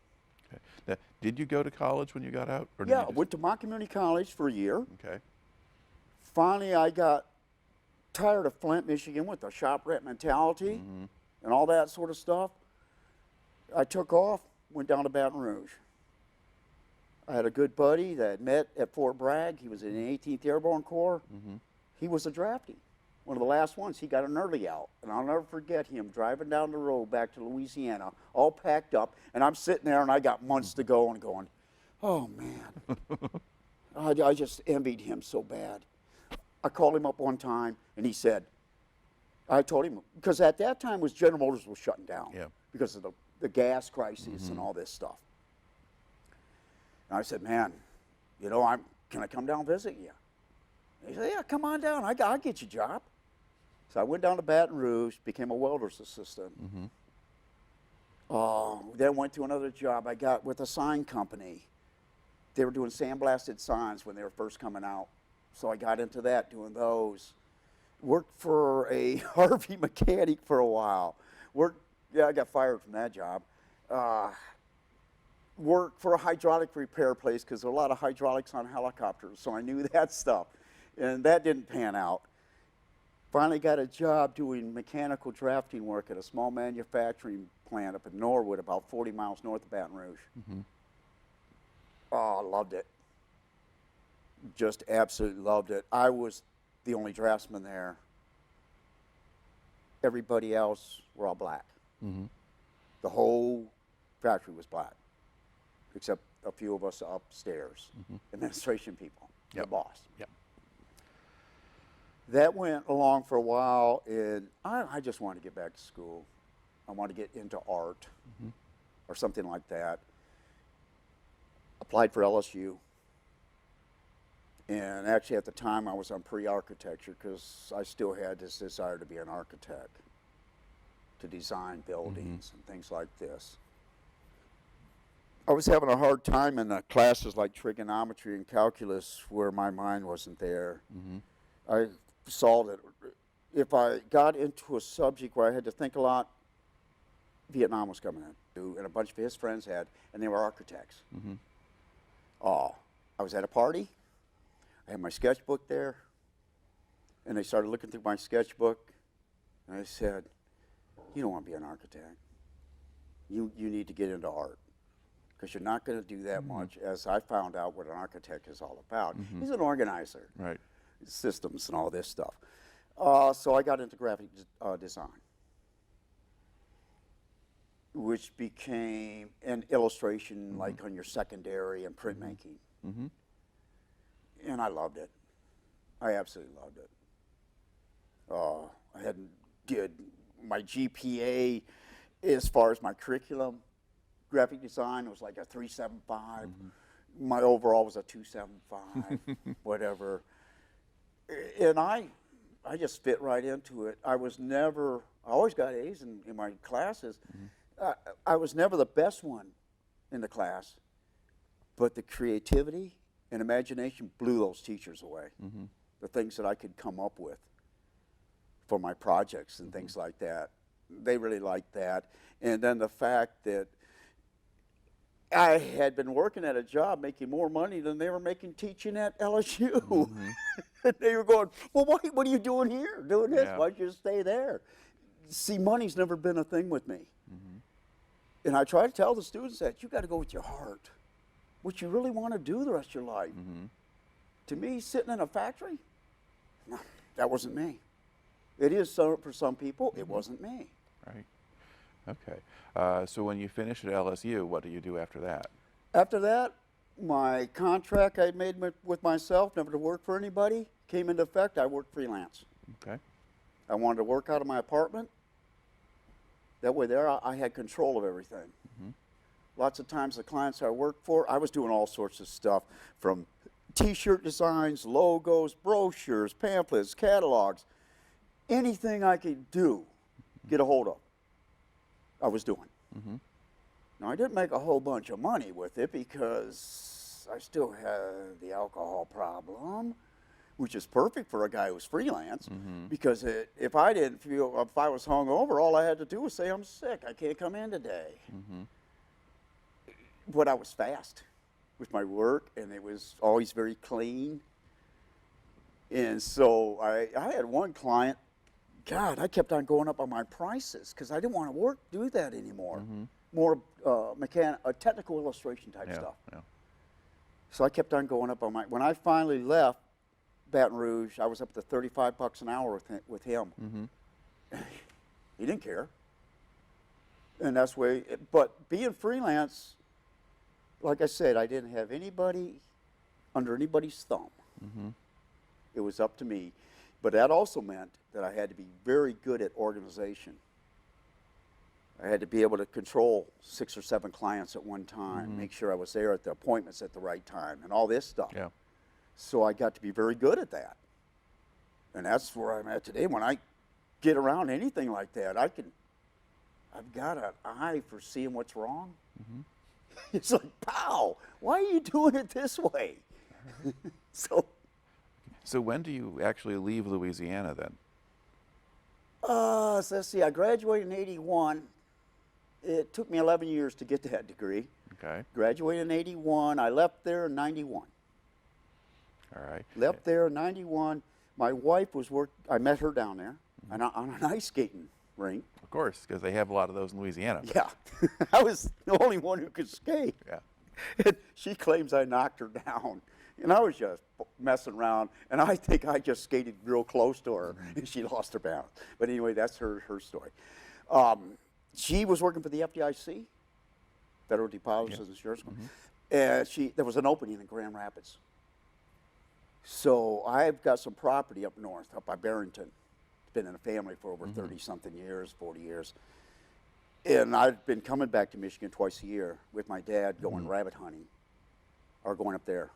Okay. Now, did you go to college when you got out? Or did Yeah, you I just... went to Mont Community College for a year. Okay. Finally, I got tired of Flint, Michigan with the shop rat mentality and all that sort of stuff. I took off, went down to Baton Rouge. I had a good buddy that met at Fort Bragg. He was in the 18th Airborne Corps. He was a draftee, one of the last ones. He got an early out, and I'll never forget him driving down the road back to Louisiana, all packed up, and I'm sitting there, and I got months to go, and going, oh, man. I just envied him so bad. I called him up one time, and he said, I told him, because at that time General Motors was shutting down because of the gas crisis and all this stuff. And I said, man, you know, can I come down and visit you? And he said, yeah, come on down. I'll get you a job. So I went down to Baton Rouge, became a welder's assistant. Then went to another job I got with a sign company. They were doing sandblasted signs when they were first coming out. So I got into that, doing those. Worked for a Harvey mechanic for a while. I got fired from that job. Worked for a hydraulic repair place because there are a lot of hydraulics on helicopters, so I knew that stuff. And that didn't pan out. Finally got a job doing mechanical drafting work at a small manufacturing plant up in Norwood, about 40 miles north of Baton Rouge. Oh, I loved it. Just absolutely loved it. I was the only draftsman there. everybody else were all black. Mm-hmm. The whole factory was black, except a few of us upstairs, administration people, the Yep. boss. Yep. That went along for a while, and I just wanted to get back to school. I wanted to get into art or something like that. Applied for LSU. And actually, at the time, I was on pre-architecture because I still had this desire to be an architect, to design buildings and things like this. I was having a hard time in the classes like trigonometry and calculus where my mind wasn't there. I saw that if I got into a subject where I had to think a lot, Vietnam was coming in, and a bunch of his friends had, and they were architects. I was at a party. I had my sketchbook there, and they started looking through my sketchbook, and I said, "You don't want to be an architect. You need to get into art, because you're not going to do that much." As I found out what an architect is all about, he's an organizer, Right. systems and all this stuff. So I got into graphic design, which became an illustration like on your secondary and printmaking. And I loved it. I absolutely loved it. I did my GPA as far as my curriculum. Graphic design was like a 3.75. My overall was a 2.75, whatever. And I just fit right into it. I always got A's in my classes. I was never the best one in the class, but the creativity and imagination blew those teachers away. The things that I could come up with for my projects and things like that, they really liked that. And then the fact that I had been working at a job making more money than they were making teaching at LSU. And they were going, "Well, what are you doing here, doing this? Yeah. Why don't you just stay there?" See, money's never been a thing with me. And I try to tell the students that you got to go with your heart, what you really want to do the rest of your life. To me, sitting in a factory, no, that wasn't me. It is for some people, it wasn't me. Right. Okay. So when you finish at LSU, what do you do after that? After that, my contract I made with myself, never to work for anybody, came into effect. I worked freelance. Okay. I wanted to work out of my apartment. That way there, I had control of everything. Lots of times the clients I worked for, I was doing all sorts of stuff, from T-shirt designs, logos, brochures, pamphlets, catalogs, anything I could do, get a hold of, I was doing. Now, I didn't make a whole bunch of money with it because I still had the alcohol problem, which is perfect for a guy who's freelance, because if I was hungover, all I had to do was say, "I'm sick, I can't come in today." But I was fast with my work, and it was always very clean. And so I had one client, God, I kept on going up on my prices because I didn't want to do that anymore. More technical illustration type stuff. Yeah. So I kept on going up on when I finally left Baton Rouge, I was up to $35 an hour with him. He didn't care. And that's way, but being freelance, like I said, I didn't have anybody under anybody's thumb. It was up to me. But that also meant that I had to be very good at organization. I had to be able to control 6 or 7 clients at one time, make sure I was there at the appointments at the right time, and all this stuff. Yeah. So I got to be very good at that. And that's where I'm at today. When I get around anything like that, I've got an eye for seeing what's wrong. It's like, pow, why are you doing it this way? So when do you actually leave Louisiana then? So let's see, I graduated in 81. It took me 11 years to get that degree. Okay. Graduated in 81. I left there in 91. All right. Left there in 91. My wife I met her down there on an ice skating rink. Of course, because they have a lot of those in Louisiana. Yeah. I was the only one who could skate. Yeah. And she claims I knocked her down. And I was just messing around, and I think I just skated real close to her, and she lost her balance. But anyway, that's her story. She was working for the FDIC, Federal Depositors and Insurance Company, and there was an opening in Grand Rapids. So I've got some property up north, up by Barrington. Been in a family for over 30-something years, 40 years. And I've been coming back to Michigan twice a year with my dad going rabbit hunting or going up there.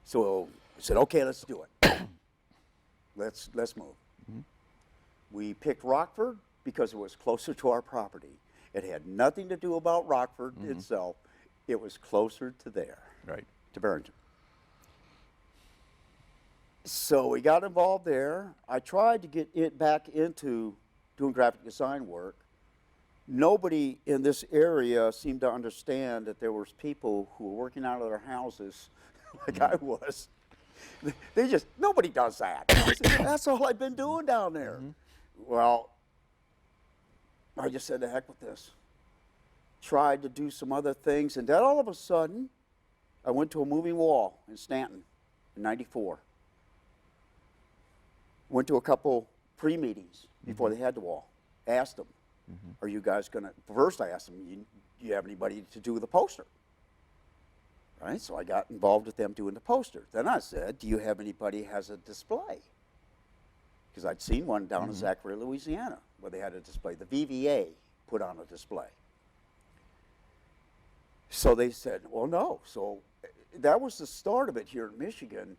So I said, okay, let's do it. let's move. We picked Rockford because it was closer to our property. It had nothing to do about Rockford itself. It was closer to there, Right. to Barrington. So we got involved there. I tried to get it back into doing graphic design work. Nobody in this area seemed to understand that there was people who were working out of their houses like I was. Nobody does that. I said, that's all I've been doing down there. Well, I just said, the heck with this. Tried to do some other things, and then all of a sudden, I went to a moving wall in Stanton in '94. Went to a couple pre-meetings before they had the wall. Asked them, are you guys going to, first I asked them, do you have anybody to do the poster? Right, so I got involved with them doing the poster. Then I said, do you have anybody who has a display? Because I'd seen one down in Zachary, Louisiana, where they had a display. The VVA put on a display. So they said, well, no. So that was the start of it here in Michigan.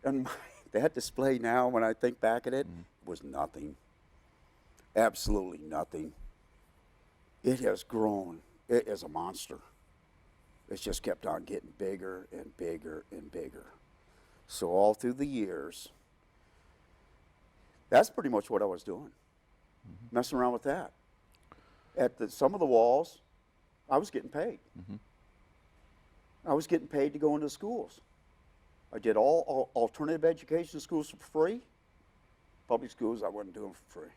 And that display now, when I think back at it, was nothing. Absolutely nothing. It has grown. It is a monster. It's just kept on getting bigger and bigger and bigger. So all through the years, that's pretty much what I was doing, messing around with that. At some of the walls, I was getting paid. I was getting paid to go into schools. I did all alternative education schools for free. Public schools, I wasn't doing for free.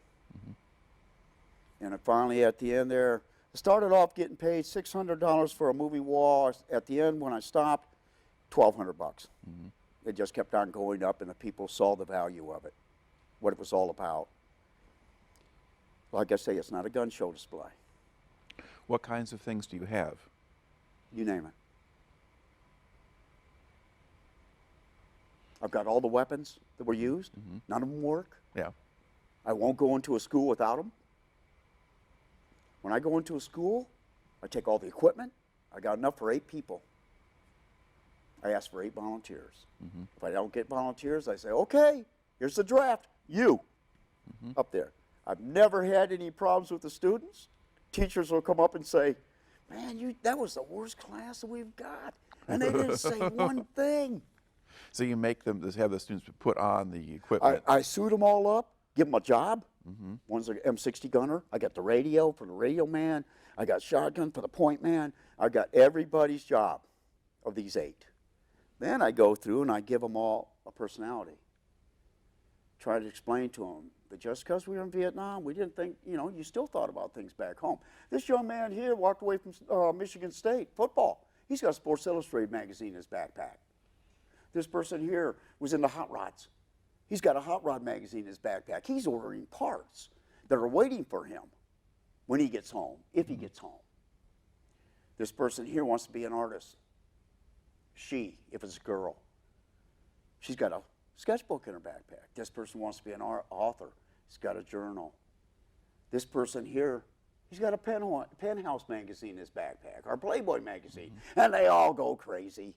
And I finally, at the end there, I started off getting paid $600 for a movie wall. At the end, when I stopped, $1,200. It just kept on going up, and the people saw the value of it, what it was all about. Like I say, it's not a gun show display. What kinds of things do you have? You name it. I've got all the weapons that were used. None of them work. Yeah. I won't go into a school without them. When I go into a school, I take all the equipment. I got enough for 8 people. I ask for 8 volunteers. If I don't get volunteers, I say, okay, here's the draft. You, up there. I've never had any problems with the students. Teachers will come up and say, man, that was the worst class that we've got. And they didn't say one thing. So you make them, have the students put on the equipment. I suit them all up, give them a job. One's an M60 gunner. I got the radio for the radio man. I got shotgun for the point man. I got everybody's job of these 8. Then I go through and I give them all a personality. Try to explain to them that just because we were in Vietnam, we didn't think, you still thought about things back home. This young man here walked away from Michigan State football. He's got a Sports Illustrated magazine in his backpack. This person here was into hot rods. He's got a hot rod magazine in his backpack. He's ordering parts that are waiting for him when he gets home, if he gets home. This person here wants to be an artist. She, if it's a girl, she's got a sketchbook in her backpack. This person wants to be an author. He's got a journal. This person here, he's got a Penthouse magazine in his backpack, or Playboy magazine, and they all go crazy.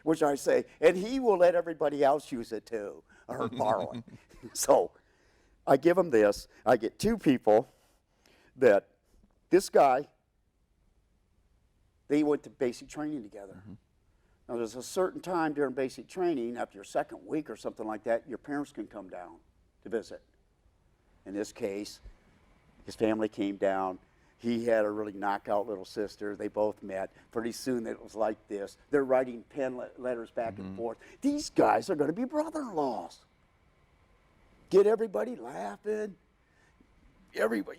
Which I say, and he will let everybody else use it too, or borrow it. So I give him this. I get 2 people that, this guy, they went to basic training together. Now there's a certain time during basic training, after your 2nd week or something like that, your parents can come down to visit. In this case, his family came down. He had a really knockout little sister. They both met. Pretty soon it was like this. They're writing pen letters back and forth. These guys are going to be brother-in-laws. Get everybody laughing. Everybody,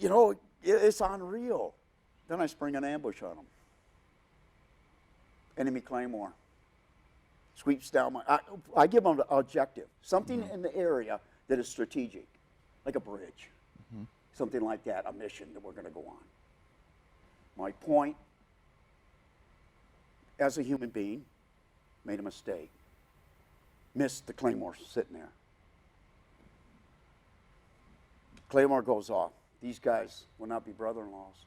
it's unreal. Then I spring an ambush on them. Enemy Claymore. sweeps down I give them an objective, something in the area that is strategic, like a bridge, something like that, a mission that we're going to go on. My point, as a human being, made a mistake, missed the Claymore sitting there. Claymore goes off. These guys will not be brother-in-laws.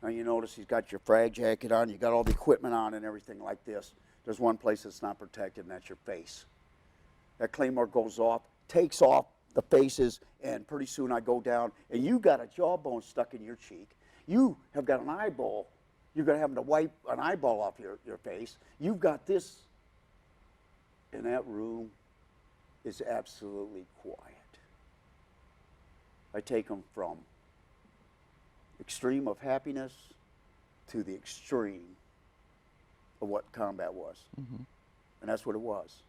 Now you notice he's got your frag jacket on, you got all the equipment on and everything like this. There's one place that's not protected, and that's your face. That Claymore goes off, takes off the faces, and pretty soon I go down, and you got a jawbone stuck in your cheek. You have got an eyeball. You're going to have to wipe an eyeball off your face. You've got this. And that room is absolutely quiet. I take them from extreme of happiness to the extreme of what combat was. And that's what it was.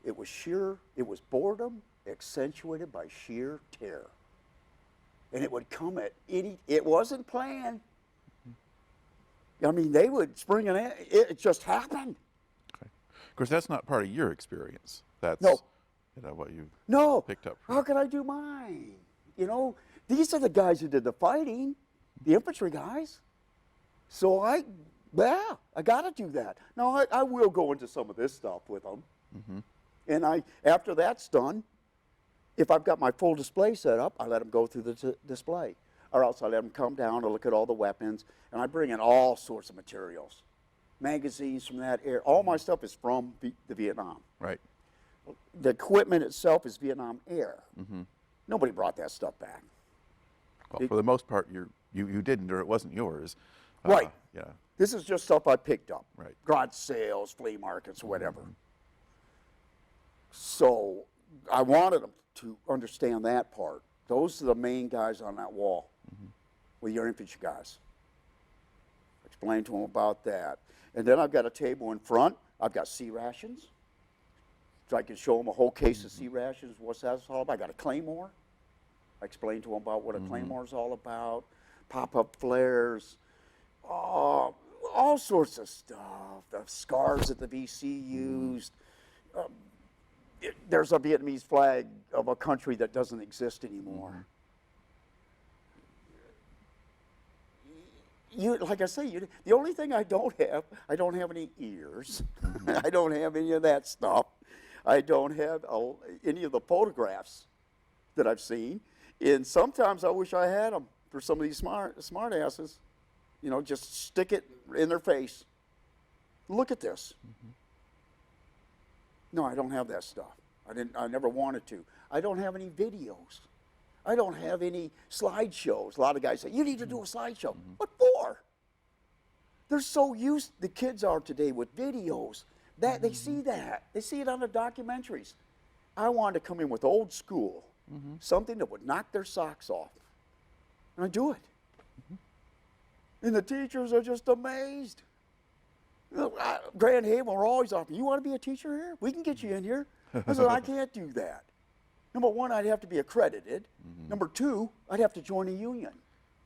It was boredom accentuated by sheer terror. And it would come at it wasn't planned. I mean, they would spring it just happened. Okay. Of course, that's not part of your experience. That's No. What you picked up from. How could I do mine? These are the guys who did the fighting, the infantry guys. So I got to do that. Now, I will go into some of this stuff with them. And after that's done, if I've got my full display set up, I let them go through the display. Or else I let them come down and look at all the weapons. And I bring in all sorts of materials. Magazines from that era. All my stuff is from the Vietnam. Right. The equipment itself is Vietnam Air. Nobody brought that stuff back. Well, for the most part, you didn't, or it wasn't yours. Right. Yeah. This is just stuff I picked up. Right. Garage sales, flea markets, whatever. So I wanted them to understand that part. Those are the main guys on that wall with your infantry guys. Explain to them about that. And then I've got a table in front. I've got sea rations. So I can show them a whole case of sea rations, what's that all about. I got a Claymore. I explain to them about what a Claymore is all about. Pop-up flares. All sorts of stuff. The scars that the VC used. There's a Vietnamese flag of a country that doesn't exist anymore. Like I say, the only thing I don't have any ears. I don't have any of that stuff. I don't have any of the photographs that I've seen. And sometimes I wish I had them for some of these smart asses. Just stick it in their face. Look at this. No, I don't have that stuff. I never wanted to. I don't have any videos. I don't have any slideshows. A lot of guys say, you need to do a slideshow. What for? They're so used, the kids are today, with videos. That they see that. They see it on the documentaries. I wanted to come in with old school, something that would knock their socks off. And I do it. And the teachers are just amazed. Grand Haven, we're always offering, you want to be a teacher here? We can get you in here. I said, I can't do that. Number one, I'd have to be accredited. Number two, I'd have to join a union.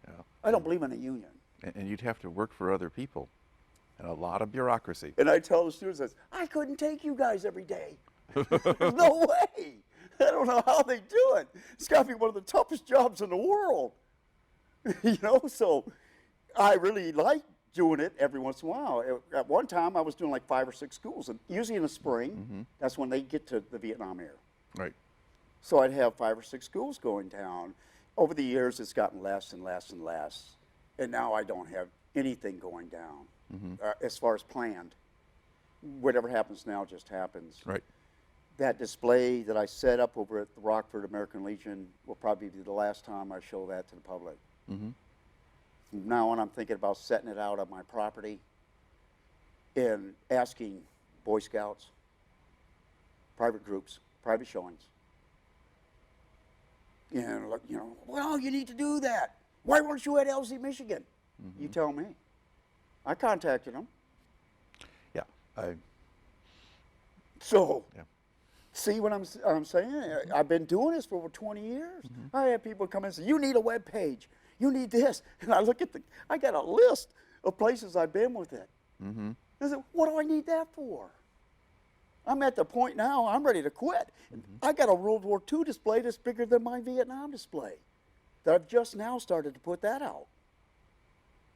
Yeah. I don't believe in a union. And you'd have to work for other people. And a lot of bureaucracy. And I tell the students, I couldn't take you guys every day. There's no way. I don't know how they do it. It's got to be one of the toughest jobs in the world. So I really like doing it every once in a while. At one time, I was doing like 5 or 6 schools. And usually in the spring, that's when they get to the Vietnam Air. Right. So I'd have 5 or 6 schools going down. Over the years, it's gotten less and less and less. And now I don't have anything going down. As far as planned. Whatever happens now just happens. Right. That display that I set up over at the Rockford American Legion will probably be the last time I show that to the public. From now on, I'm thinking about setting it out on my property and asking Boy Scouts, private groups, private showings. And, well, you need to do that. Why weren't you at LZ, Michigan? You tell me. I contacted them. Yeah. So, see what I'm saying? I've been doing this for over 20 years. I have people come in and say, you need a web page. You need this. And I look at I got a list of places I've been with it. I said, what do I need that for? I'm at the point now, I'm ready to quit. I got a World War II display that's bigger than my Vietnam display that I've just now started to put that out.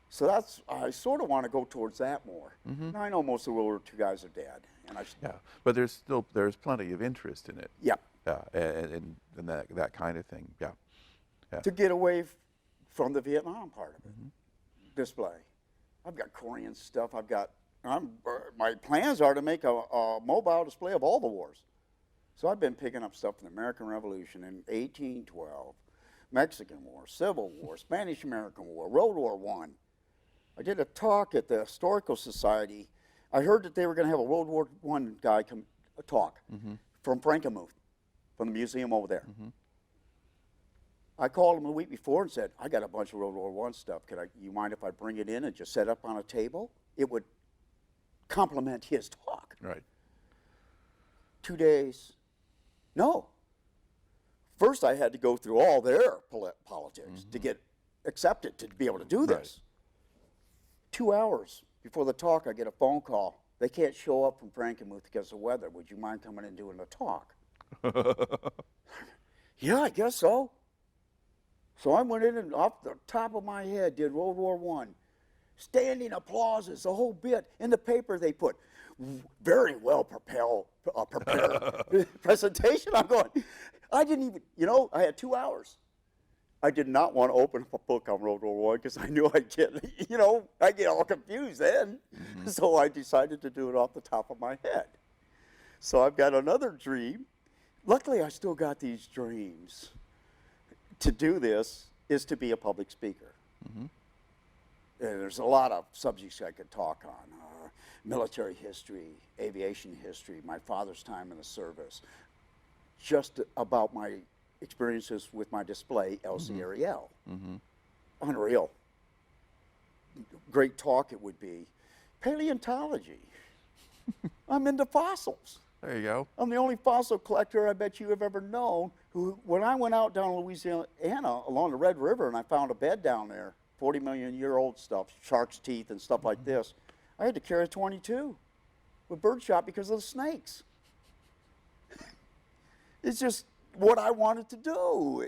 So I sort of want to go towards that more. Now I know most of the World War II guys are dead. And Yeah, but there's plenty of interest in it. Yeah. And that kind of thing. Yeah. Yeah. To get away from the Vietnam part of it. Display. I've got Korean stuff. My plans are to make a mobile display of all the wars. So I've been picking up stuff from the American Revolution in 1812, Mexican War, Civil War, Spanish-American War, World War I. I did a talk at the Historical Society. I heard that they were going to have a World War I guy come talk from Frankenmuth, from the museum over there. I called him a week before and said, I got a bunch of World War I stuff. You mind if I bring it in and just set up on a table? It would complement his talk. Right. 2 days. No. First, I had to go through all their politics to get accepted to be able to do this. Right. 2 hours before the talk, I get a phone call. They can't show up from Frankenmuth because of weather. Would you mind coming and doing the talk? Yeah, I guess so. So I went in and off the top of my head did World War I. Standing applauses, the whole bit. In the paper they put, very well prepared presentation. I'm going, I didn't even, I had 2 hours. I did not want to open up a book on World War I because I knew I'd get, I'd get all confused then. So I decided to do it off the top of my head. So I've got another dream. Luckily, I still got these dreams. To do this is to be a public speaker. And there's a lot of subjects I could talk on. Military history, aviation history, my father's time in the service. Just about my experiences with my display, LC Ariel. Unreal. Great talk it would be. Paleontology. I'm into fossils. There you go. I'm the only fossil collector I bet you have ever known who, when I went out down Louisiana along the Red River and I found a bed down there, 40-million-year-old stuff, shark's teeth and stuff like this, I had to carry a 22 with birdshot because of the snakes. It's just what I wanted to do,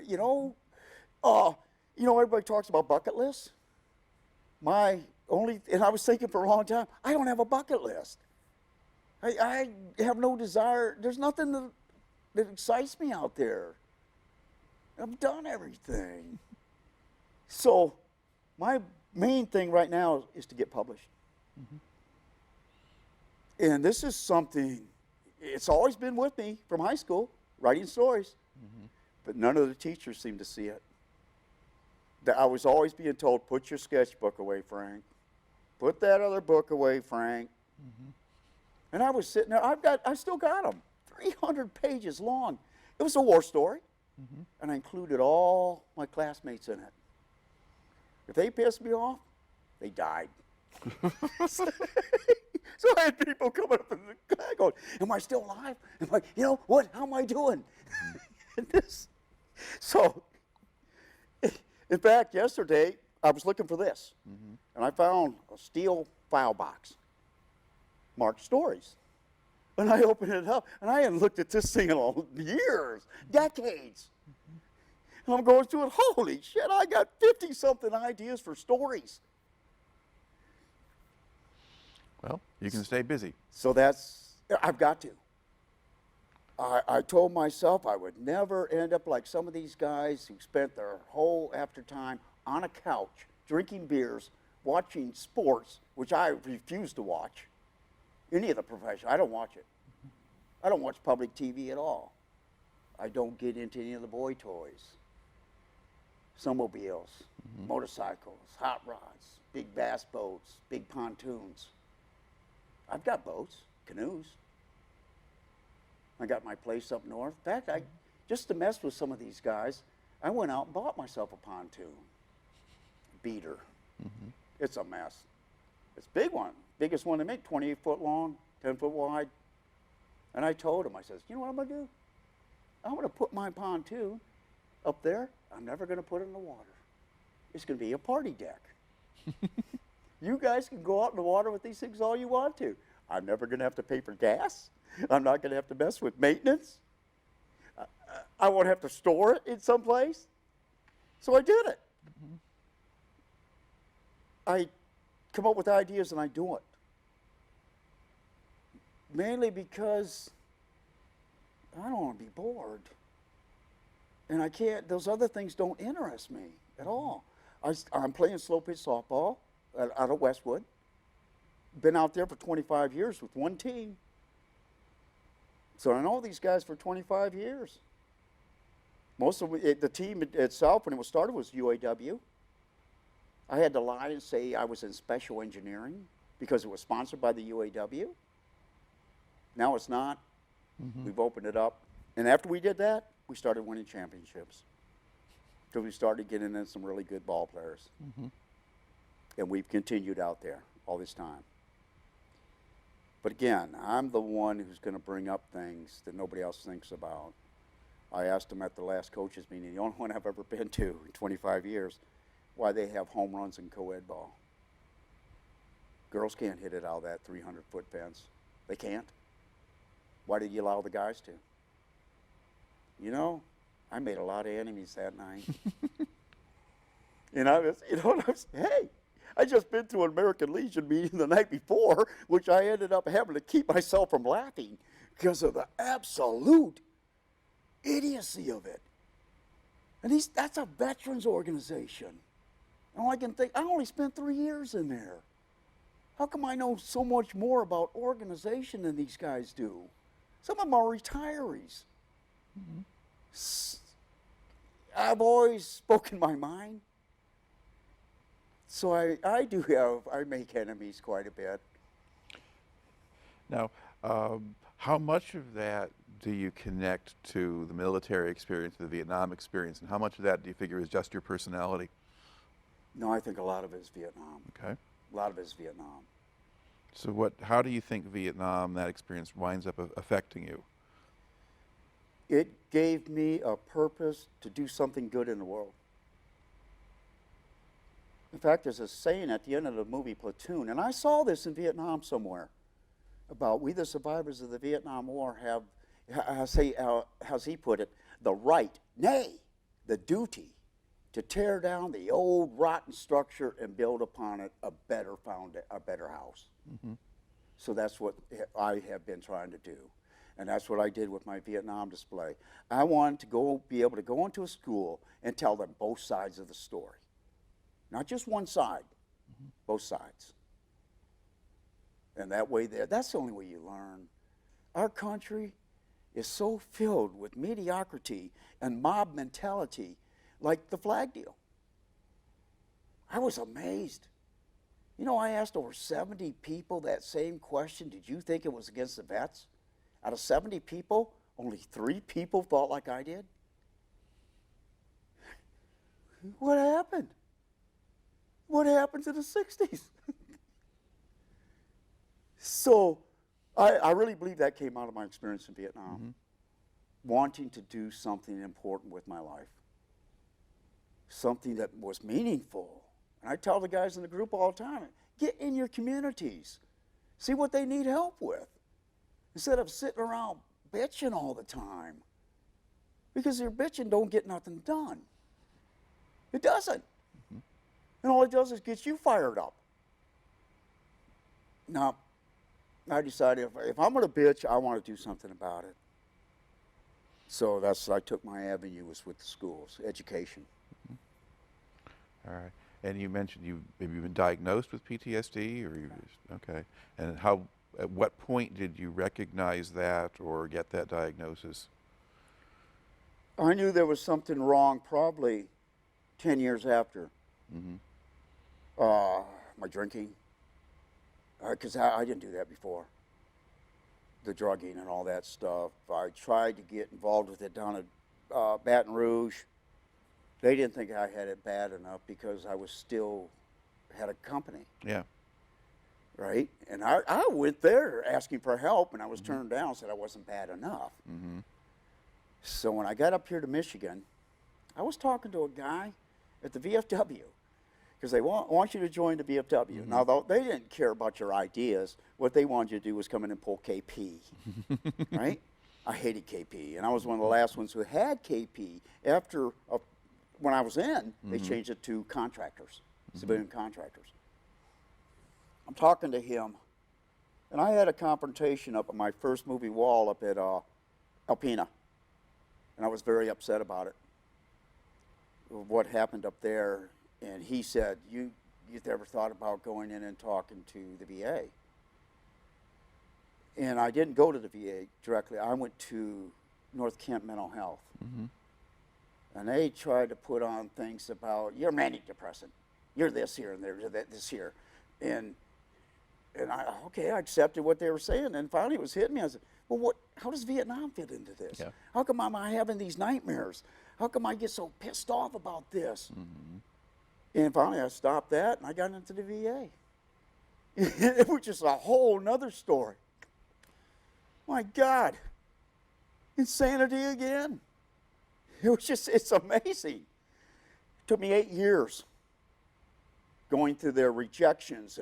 everybody talks about bucket lists. And I was thinking for a long time, I don't have a bucket list. I have no desire. There's nothing that excites me out there. I've done everything. So my main thing right now is to get published. And this is something, it's always been with me from high school, writing stories. But none of the teachers seem to see it. I was always being told, put your sketchbook away, Frank. Put that other book away, Frank. And I was sitting there, I still got them, 300 pages long. It was a war story, and I included all my classmates in it. If they pissed me off, they died. So I had people coming up in the car going, am I still alive? Am I, what, how am I doing? And this. So, in fact, yesterday, I was looking for this, and I found a steel file box. Marked stories. And I opened it up, and I hadn't looked at this thing in years, decades. And I'm going through it, holy shit, I got 50-something ideas for stories. Well, you can stay busy. So I've got to. I told myself I would never end up like some of these guys who spent their whole after time on a couch, drinking beers, watching sports, which I refuse to watch. Any of the profession, I don't watch it. I don't watch public TV at all. I don't get into any of the boy toys. Snowmobiles, motorcycles, hot rods, big bass boats, big pontoons. I've got boats, canoes. I got my place up north. In fact, just to mess with some of these guys, I went out and bought myself a pontoon. Beater. It's a mess. It's a big one. Biggest one they make, 28 foot long, 10 foot wide. And I told him, I says, you know what I'm going to do? I'm going to put my pontoon up there. I'm never going to put it in the water. It's going to be a party deck. You guys can go out in the water with these things all you want to. I'm never going to have to pay for gas. I'm not going to have to mess with maintenance. I won't have to store it in some place. So I did it. I come up with ideas and I do it. Mainly because I don't want to be bored. And I can't, those other things don't interest me at all. I'm playing slow pitch softball out of Westwood. Been out there for 25 years with one team. So I know these guys for 25 years. Most of the team itself, when it was started, was UAW. I had to lie and say I was in special engineering because it was sponsored by the UAW. Now it's not. We've opened it up. And after we did that, we started winning championships. Because we started getting in some really good ball players. And we've continued out there all this time. But again, I'm the one who's going to bring up things that nobody else thinks about. I asked them at the last coaches meeting, the only one I've ever been to in 25 years, why they have home runs in co-ed ball. Girls can't hit it out of that 300-foot fence. They can't. Why did you allow the guys to? You know, I made a lot of enemies that night. And I was, hey, I just been to an American Legion meeting the night before, which I ended up having to keep myself from laughing because of the absolute idiocy of it. And that's a veterans organization. And I can think, I only spent 3 years in there. How come I know so much more about organization than these guys do? Some of them are retirees. I've always spoken my mind. So I make enemies quite a bit. Now, how much of that do you connect to the military experience, the Vietnam experience, and how much of that do you figure is just your personality? No, I think a lot of it is Vietnam. Okay. A lot of it is Vietnam. So how do you think Vietnam, that experience, winds up affecting you? It gave me a purpose to do something good in the world. In fact, there's a saying at the end of the movie Platoon, and I saw this in Vietnam somewhere, about we the survivors of the Vietnam War have, how's he put it, the right, nay, the duty to tear down the old rotten structure and build upon it a better house. So that's what I have been trying to do. And that's what I did with my Vietnam display. I wanted to be able to go into a school and tell them both sides of the story. Not just one side, both sides. And that way that's the only way you learn. Our country is so filled with mediocrity and mob mentality, like the flag deal. I was amazed. You know, I asked over 70 people that same question, did you think it was against the vets? Out of 70 people, only 3 people thought like I did. What happened? What happened to the 60s? So I really believe that came out of my experience in Vietnam. Wanting to do something important with my life. Something that was meaningful. And I tell the guys in the group all the time, get in your communities. See what they need help with. Instead of sitting around bitching all the time. Because your bitching don't get nothing done. It doesn't. And all it does is get you fired up. Now, I decided if I'm going to bitch, I want to do something about it. So I took my avenue was with the schools, education. All right. And you mentioned maybe you've been diagnosed with PTSD, or okay. And at what point did you recognize that or get that diagnosis? I knew there was something wrong probably 10 years after. My drinking, because I didn't do that before. The drugging and all that stuff. I tried to get involved with it down at Baton Rouge. They didn't think I had it bad enough because I was still had a company. Yeah. Right? And I went there asking for help, and I was turned down, said I wasn't bad enough. So when I got up here to Michigan, I was talking to a guy at the VFW, because they want you to join the VFW. Now, though, they didn't care about your ideas. What they wanted you to do was come in and pull KP, right? I hated KP, and I was one of the last ones who had KP. After, when I was in, they changed it to contractors, civilian contractors. I'm talking to him, and I had a confrontation up at my first movie wall up at Alpena, and I was very upset about it, what happened up there. And he said, you've ever thought about going in and talking to the VA? And I didn't go to the VA directly. I went to North Kent Mental Health. And they tried to put on things about, you're manic depressant. You're this here and there's this here. And I accepted what they were saying. And finally it was hitting me. I said, well, how does Vietnam fit into this? Yeah. How come am I having these nightmares? How come I get so pissed off about this? And finally I stopped that and I got into the VA. It was just a whole nother story. My God, insanity again. It's amazing. It took me 8 years going through their rejections.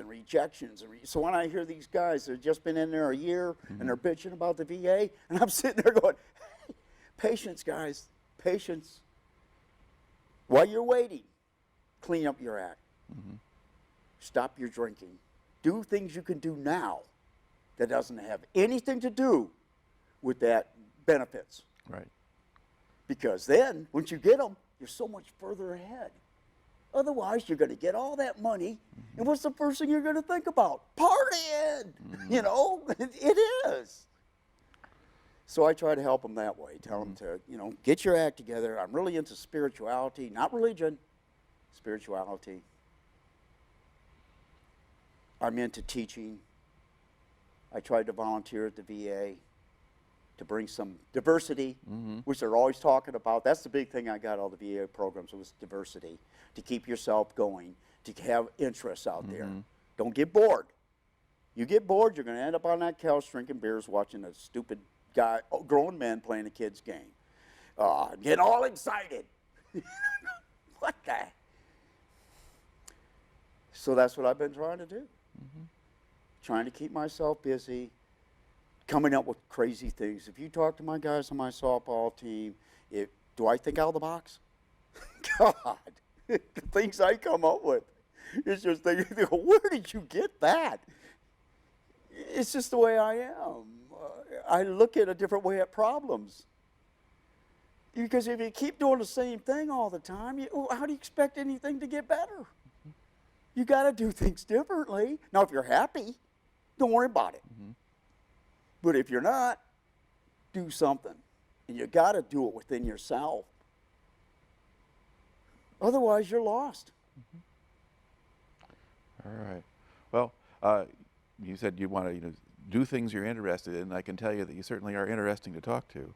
So when I hear these guys that have just been in there a year and they're bitching about the VA, and I'm sitting there going, hey, patience, guys, patience. While you're waiting, clean up your act. Stop your drinking. Do things you can do now that doesn't have anything to do with that benefits. Right. Because then, once you get them, you're so much further ahead. Otherwise, you're going to get all that money, and what's the first thing you're going to think about? Partying! You know, it is. So I try to help them that way. Tell them to, get your act together. I'm really into spirituality, not religion, spirituality. I'm into teaching. I tried to volunteer at the VA to bring some diversity, which they're always talking about. That's the big thing I got all the VA programs was diversity, to keep yourself going, to have interests out there. Don't get bored. You get bored, you're going to end up on that couch drinking beers, watching a stupid guy, grown men playing a kid's game. Get all excited. What the? So that's what I've been trying to do. Trying to keep myself busy, coming up with crazy things. If you talk to my guys on my softball team, do I think out of the box? God, the things I come up with. It's just, they go, where did you get that? It's just the way I am. I look at a different way at problems. Because if you keep doing the same thing all the time, how do you expect anything to get better? You got to do things differently. Now, if you're happy, don't worry about it. But if you're not, do something. And you got to do it within yourself. Otherwise, you're lost. All right. Well, you said you want to do things you're interested in. I can tell you that you certainly are interesting to talk to.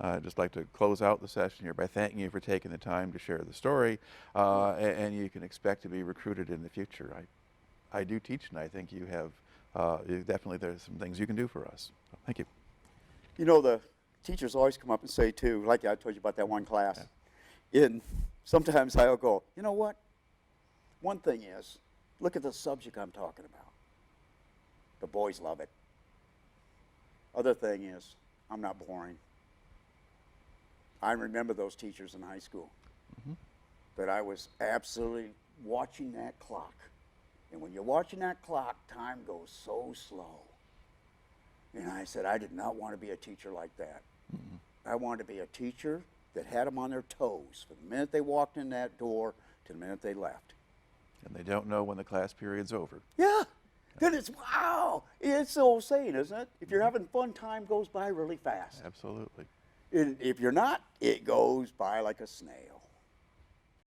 I'd just like to close out the session here by thanking you for taking the time to share the story, and you can expect to be recruited in the future. I do teach, and I think you have, definitely there's some things you can do for us. So, thank you. The teachers always come up and say, too, like I told you about that one class, and sometimes I'll go, you know what? One thing is, look at the subject I'm talking about. The boys love it. Other thing is, I'm not boring. I remember those teachers in high school. But I was absolutely watching that clock. And when you're watching that clock, time goes so slow. And I said, I did not want to be a teacher like that. I wanted to be a teacher that had them on their toes from the minute they walked in that door to the minute they left. And they don't know when the class period's over. Yeah. Then it's, wow. It's the old saying, isn't it? If you're having fun, time goes by really fast. Absolutely. And if you're not, it goes by like a snail.